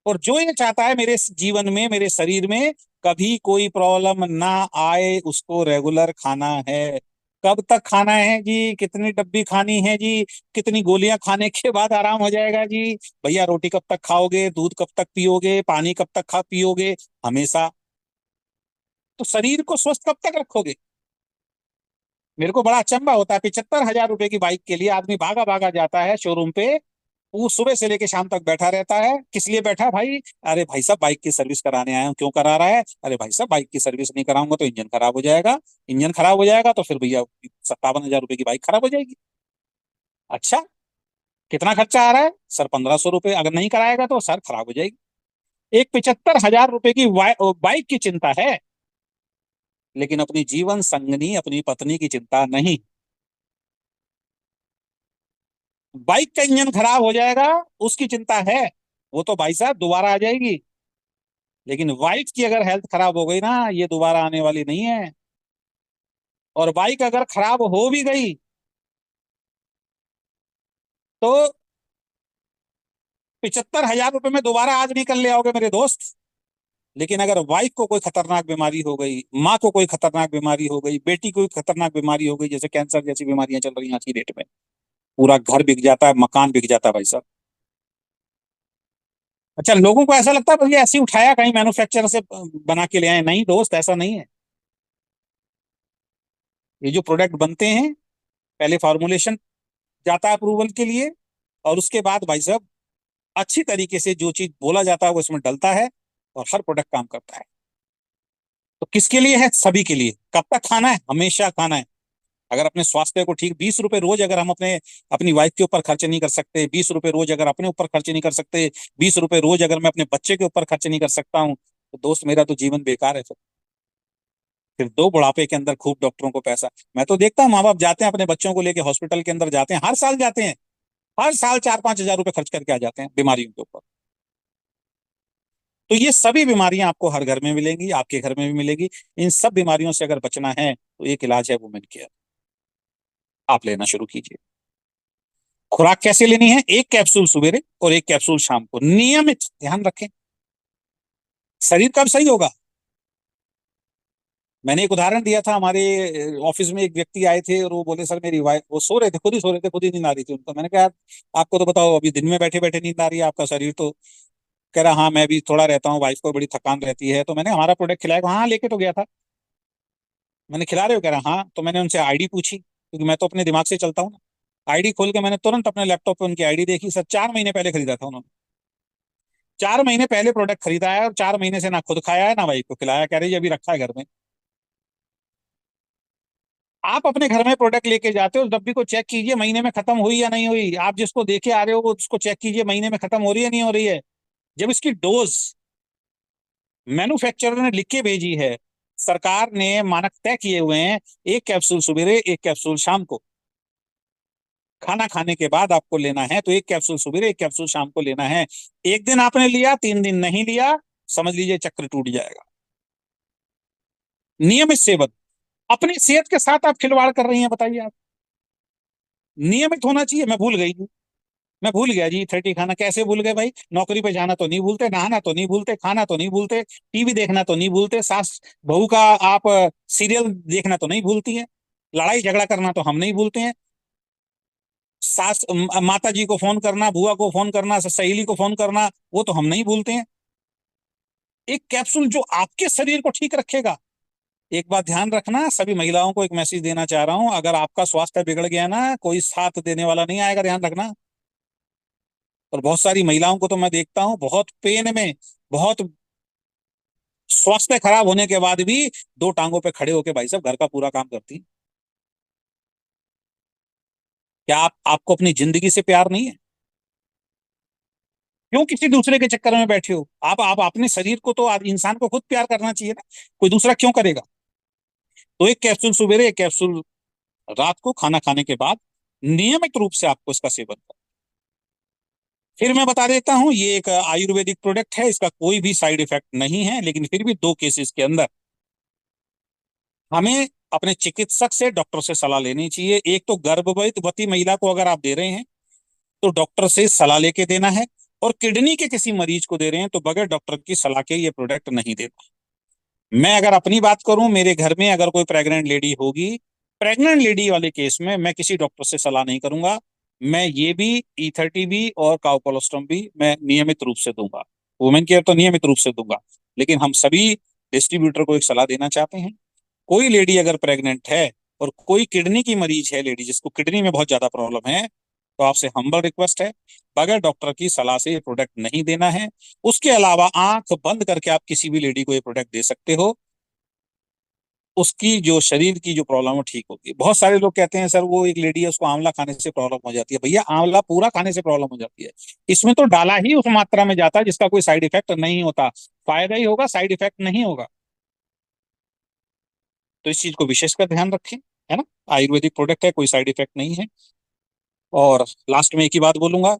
और जो ये चाहता है मेरे जीवन में, मेरे शरीर में कभी कोई प्रॉब्लम ना आए, उसको रेगुलर खाना है। कब तक खाना है जी? कितनी डब्बी खानी है जी? कितनी गोलियां खाने के बाद आराम हो जाएगा जी? भैया रोटी कब तक खाओगे, दूध कब तक पियोगे, पानी कब तक खा पियोगे? हमेशा। तो शरीर को स्वस्थ कब तक रखोगे? मेरे को बड़ा अचंभा होता है, 75,000 रुपए की बाइक के लिए आदमी भागा भागा जाता है शोरूम पे, वो सुबह से लेके शाम तक बैठा रहता है। किस लिए बैठा भाई? अरे भाई साहब बाइक की सर्विस कराने आया हूँ। क्यों करा रहा है? अरे भाई साहब बाइक की सर्विस नहीं कराऊंगा तो इंजन खराब हो जाएगा, इंजन खराब हो जाएगा तो फिर भैया 57,000 रुपए की बाइक खराब हो जाएगी। अच्छा, कितना खर्चा आ रहा है सर? 1500 रुपये। अगर नहीं कराएगा तो सर खराब हो जाएगी। एक 75,000 रुपए की बाइक की चिंता है, लेकिन अपनी जीवन संगनी अपनी पत्नी की चिंता नहीं। बाइक का इंजन खराब हो जाएगा उसकी चिंता है, वो तो भाई साहब दोबारा आ जाएगी। लेकिन वाइफ की अगर हेल्थ खराब हो गई ना, ये दोबारा आने वाली नहीं है। और बाइक अगर खराब हो भी गई तो 75,000 रुपए में दोबारा आज नहीं कर ले आओगे मेरे दोस्त। लेकिन अगर वाइफ को कोई खतरनाक बीमारी हो गई, माँ को कोई खतरनाक बीमारी हो गई, बेटी को कोई खतरनाक बीमारी हो गई, जैसे कैंसर जैसी बीमारियां चल रही हैं आज की डेट में, पूरा घर बिक जाता है, मकान बिक जाता है भाई साहब। अच्छा, लोगों को ऐसा लगता है भैया ऐसे ही उठाया कहीं मैन्युफैक्चरर से बना के ले आए। नहीं दोस्त, ऐसा नहीं है। ये जो प्रोडक्ट बनते हैं, पहले फॉर्मुलेशन जाता है अप्रूवल के लिए, और उसके बाद भाई साहब अच्छी तरीके से जो चीज बोला जाता है वो इसमें डलता है, और हर प्रोडक्ट काम करता है। तो किसके लिए है? सभी के लिए। कब तक खाना है? हमेशा खाना है। अगर अपने स्वास्थ्य को ठीक, 20 रुपए रोज अगर हम अपनी वाइफ के ऊपर खर्च नहीं कर सकते, 20 रुपए रोज अगर अपने ऊपर खर्च नहीं कर सकते, 20 रुपए रोज अगर मैं अपने बच्चे के ऊपर खर्च नहीं कर सकता हूँ, तो दोस्त मेरा तो जीवन बेकार है। फिर दो बुढ़ापे के अंदर खूब डॉक्टरों को पैसा। मैं तो देखता हूँ माँ बाप जाते हैं अपने बच्चों को लेके हॉस्पिटल के अंदर, जाते हैं हर साल जाते हैं, हर साल 4-5 हजार रुपए खर्च करके आ जाते हैं बीमारियों के ऊपर। तो ये सभी बीमारियां आपको हर घर में मिलेंगी, आपके घर में भी मिलेगी। इन सब बीमारियों से अगर बचना है तो एक इलाज है वुमेन केयर। आप लेना शुरू कीजिए। खुराक कैसे लेनी है? एक कैप्सूल सवेरे और एक कैप्सूल शाम को, नियमित। ध्यान रखें, शरीर कब सही होगा? मैंने एक उदाहरण दिया था, हमारे ऑफिस में एक व्यक्ति आए थे और वो बोले सर मेरी वाइफ, वो सो रहे थे, खुद ही सो रहे थे, खुद ही नींद आ रही थी उनको। मैंने कहा "यार, आपको तो बताओ अभी दिन में बैठे बैठे नींद आ रही है, आपका शरीर तो"। कह रहा हाँ मैं भी थोड़ा रहता हूँ, वाइफ को बड़ी थकान रहती है। तो मैंने हमारा प्रोडक्ट खिलाया, हाँ लेके तो गया था। मैंने खिला रहे हो? कह रहा हाँ। तो मैंने उनसे आईडी पूछी, क्योंकि मैं तो अपने दिमाग से चलता हूँ ना। आईडी खोल के मैंने तुरंत अपने लैपटॉप पे उनकी आईडी देखी। सर 4 महीने पहले खरीदा था उन्होंने, 4 महीने पहले प्रोडक्ट खरीदा है, और 4 महीने से ना खुद खाया है ना वाइफ को खिलाया। कह रही है अभी रखा है घर में। आप अपने घर में प्रोडक्ट लेके जाते हो, उस डब्बी को चेक कीजिए महीने में खत्म हुई या नहीं हुई। आप जिसको देके आ रहे हो वो उसको चेक कीजिए महीने में खत्म हो रही है नहीं हो रही है। जब इसकी डोज मैन्युफैक्चरर ने लिख के भेजी है, सरकार ने मानक तय किए हुए हैं, एक कैप्सूल सवेरे एक कैप्सूल शाम को, खाना खाने के बाद आपको लेना है, तो एक कैप्सूल सवेरे एक कैप्सूल शाम को लेना है। एक दिन आपने लिया, 3 दिन नहीं लिया, समझ लीजिए चक्र टूट जाएगा। नियमित सेवन। अपनी सेहत के साथ आप खिलवाड़ कर रही हैं, बताइए आप। नियमित होना चाहिए। मैं भूल गई, मैं भूल गया जी 30 खाना। कैसे भूल गए भाई? नौकरी पे जाना तो नहीं भूलते, नहाना तो नहीं भूलते, खाना तो नहीं भूलते, टीवी देखना तो नहीं भूलते, सास बहू का आप सीरियल देखना तो नहीं भूलती हैं, लड़ाई झगड़ा करना तो हम नहीं भूलते हैं, माता जी को फोन करना, बुआ को फोन करना, सहेली को फोन करना, वो तो हम नहीं भूलते हैं। एक कैप्सूल जो आपके शरीर को ठीक रखेगा। एक बात ध्यान रखना, सभी महिलाओं को एक मैसेज देना चाह रहा हूं, अगर आपका स्वास्थ्य बिगड़ गया ना, कोई साथ देने वाला नहीं आएगा, ध्यान रखना। और बहुत सारी महिलाओं को तो मैं देखता हूँ बहुत पेन में, बहुत स्वास्थ्य खराब होने के बाद भी दो टांगों पे खड़े होके भाई साहब घर का पूरा काम करती हैं। क्या आपको अपनी जिंदगी से प्यार नहीं है? क्यों किसी दूसरे के चक्कर में बैठे हो? आप अपने शरीर को तो इंसान को खुद प्यार करना चाहिए ना, कोई दूसरा क्यों करेगा? तो एक कैप्सूल सवेरे एक कैप्सूल रात को खाना खाने के बाद, नियमित रूप से आपको इसका सेवन करना। फिर मैं बता देता हूं, ये एक आयुर्वेदिक प्रोडक्ट है, इसका कोई भी साइड इफेक्ट नहीं है, लेकिन फिर भी दो केसेस के अंदर हमें अपने चिकित्सक से, डॉक्टर से सलाह लेनी चाहिए। एक तो गर्भवती महिला को अगर आप दे रहे हैं तो डॉक्टर से सलाह लेके देना है, और किडनी के किसी मरीज को दे रहे हैं तो बगैर डॉक्टर की सलाह के ये प्रोडक्ट नहीं देना। मैं अगर अपनी बात करूं, मेरे घर में अगर कोई प्रेग्नेंट लेडी होगी, प्रेग्नेंट लेडी वाले केस में मैं किसी डॉक्टर से सलाह नहीं करूंगा। मैं ये भी E30 भी और काउकोलोस्टम भी मैं नियमित रूप से दूंगा। वुमेन केयर तो नियमित रूप से दूंगा, लेकिन हम सभी डिस्ट्रीब्यूटर को एक सलाह देना चाहते हैं। कोई लेडी अगर प्रेग्नेंट है और कोई किडनी की मरीज है, लेडी जिसको किडनी में बहुत ज्यादा प्रॉब्लम है, तो आपसे हम्बल रिक्वेस्ट है, बगैर डॉक्टर की सलाह से ये प्रोडक्ट नहीं देना है। उसके अलावा आंख बंद करके आप किसी भी लेडी को ये प्रोडक्ट दे सकते हो। उसकी जो शरीर की जो प्रॉब्लम है ठीक होती है। बहुत सारे लोग कहते हैं सर वो एक लेडी है उसको आंवला खाने से प्रॉब्लम हो जाती है। भैया आंवला पूरा खाने से प्रॉब्लम हो जाती है। इसमें तो डाला ही उस मात्रा में जाता है जिसका कोई साइड इफेक्ट नहीं होता। फायदा ही होगा, साइड इफेक्ट नहीं होगा। तो इस चीज को विशेषकर ध्यान रखें, है ना। आयुर्वेदिक प्रोडक्ट है, कोई साइड इफेक्ट नहीं है। और लास्ट में एक ही बात बोलूंगा,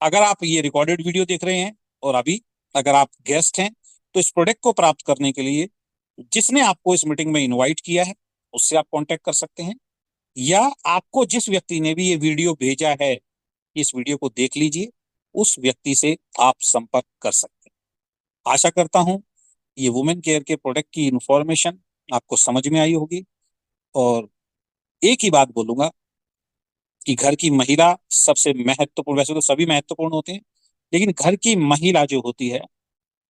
अगर आप ये रिकॉर्डेड वीडियो देख रहे हैं और अभी अगर आप गेस्ट हैं, तो इस प्रोडक्ट को प्राप्त करने के लिए जिसने आपको इस मीटिंग में इनवाइट किया है उससे आप कांटेक्ट कर सकते हैं, या आपको जिस व्यक्ति ने भी ये वीडियो भेजा है, इस वीडियो को देख लीजिए, उस व्यक्ति से आप संपर्क कर सकते हैं। आशा करता हूं ये वुमेन केयर के प्रोडक्ट की इंफॉर्मेशन आपको समझ में आई होगी। और एक ही बात बोलूंगा कि घर की महिला सबसे महत्वपूर्ण, वैसे तो सभी महत्वपूर्ण होते हैं, लेकिन घर की महिला जो होती है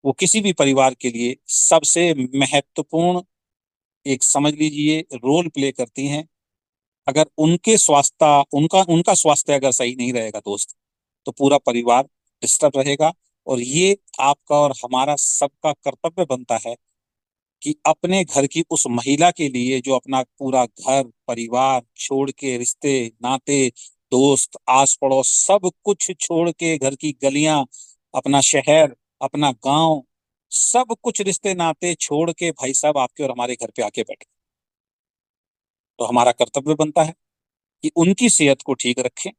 वो किसी भी परिवार के लिए सबसे महत्वपूर्ण एक, समझ लीजिए, रोल प्ले करती हैं। अगर उनका उनका स्वास्थ्य अगर सही नहीं रहेगा दोस्त, तो पूरा परिवार डिस्टर्ब रहेगा। और ये आपका और हमारा सबका कर्तव्य बनता है कि अपने घर की उस महिला के लिए जो अपना पूरा घर परिवार छोड़ के, रिश्ते नाते दोस्त आस पड़ोस सब कुछ छोड़ के, घर की गलियां, अपना शहर, अपना गांव, सब कुछ रिश्ते नाते छोड़ के भाई साहब आपके और हमारे घर पे आके बैठे, तो हमारा कर्तव्य बनता है कि उनकी सेहत को ठीक रखें।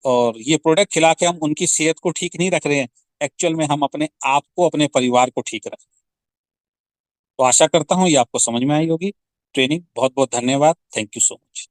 और ये प्रोडक्ट खिला के हम उनकी सेहत को ठीक नहीं रख रहे हैं, एक्चुअल में हम अपने आप को, अपने परिवार को ठीक रखें। तो आशा करता हूं ये आपको समझ में आई होगी। ट्रेनिंग, बहुत बहुत धन्यवाद। Thank you so much.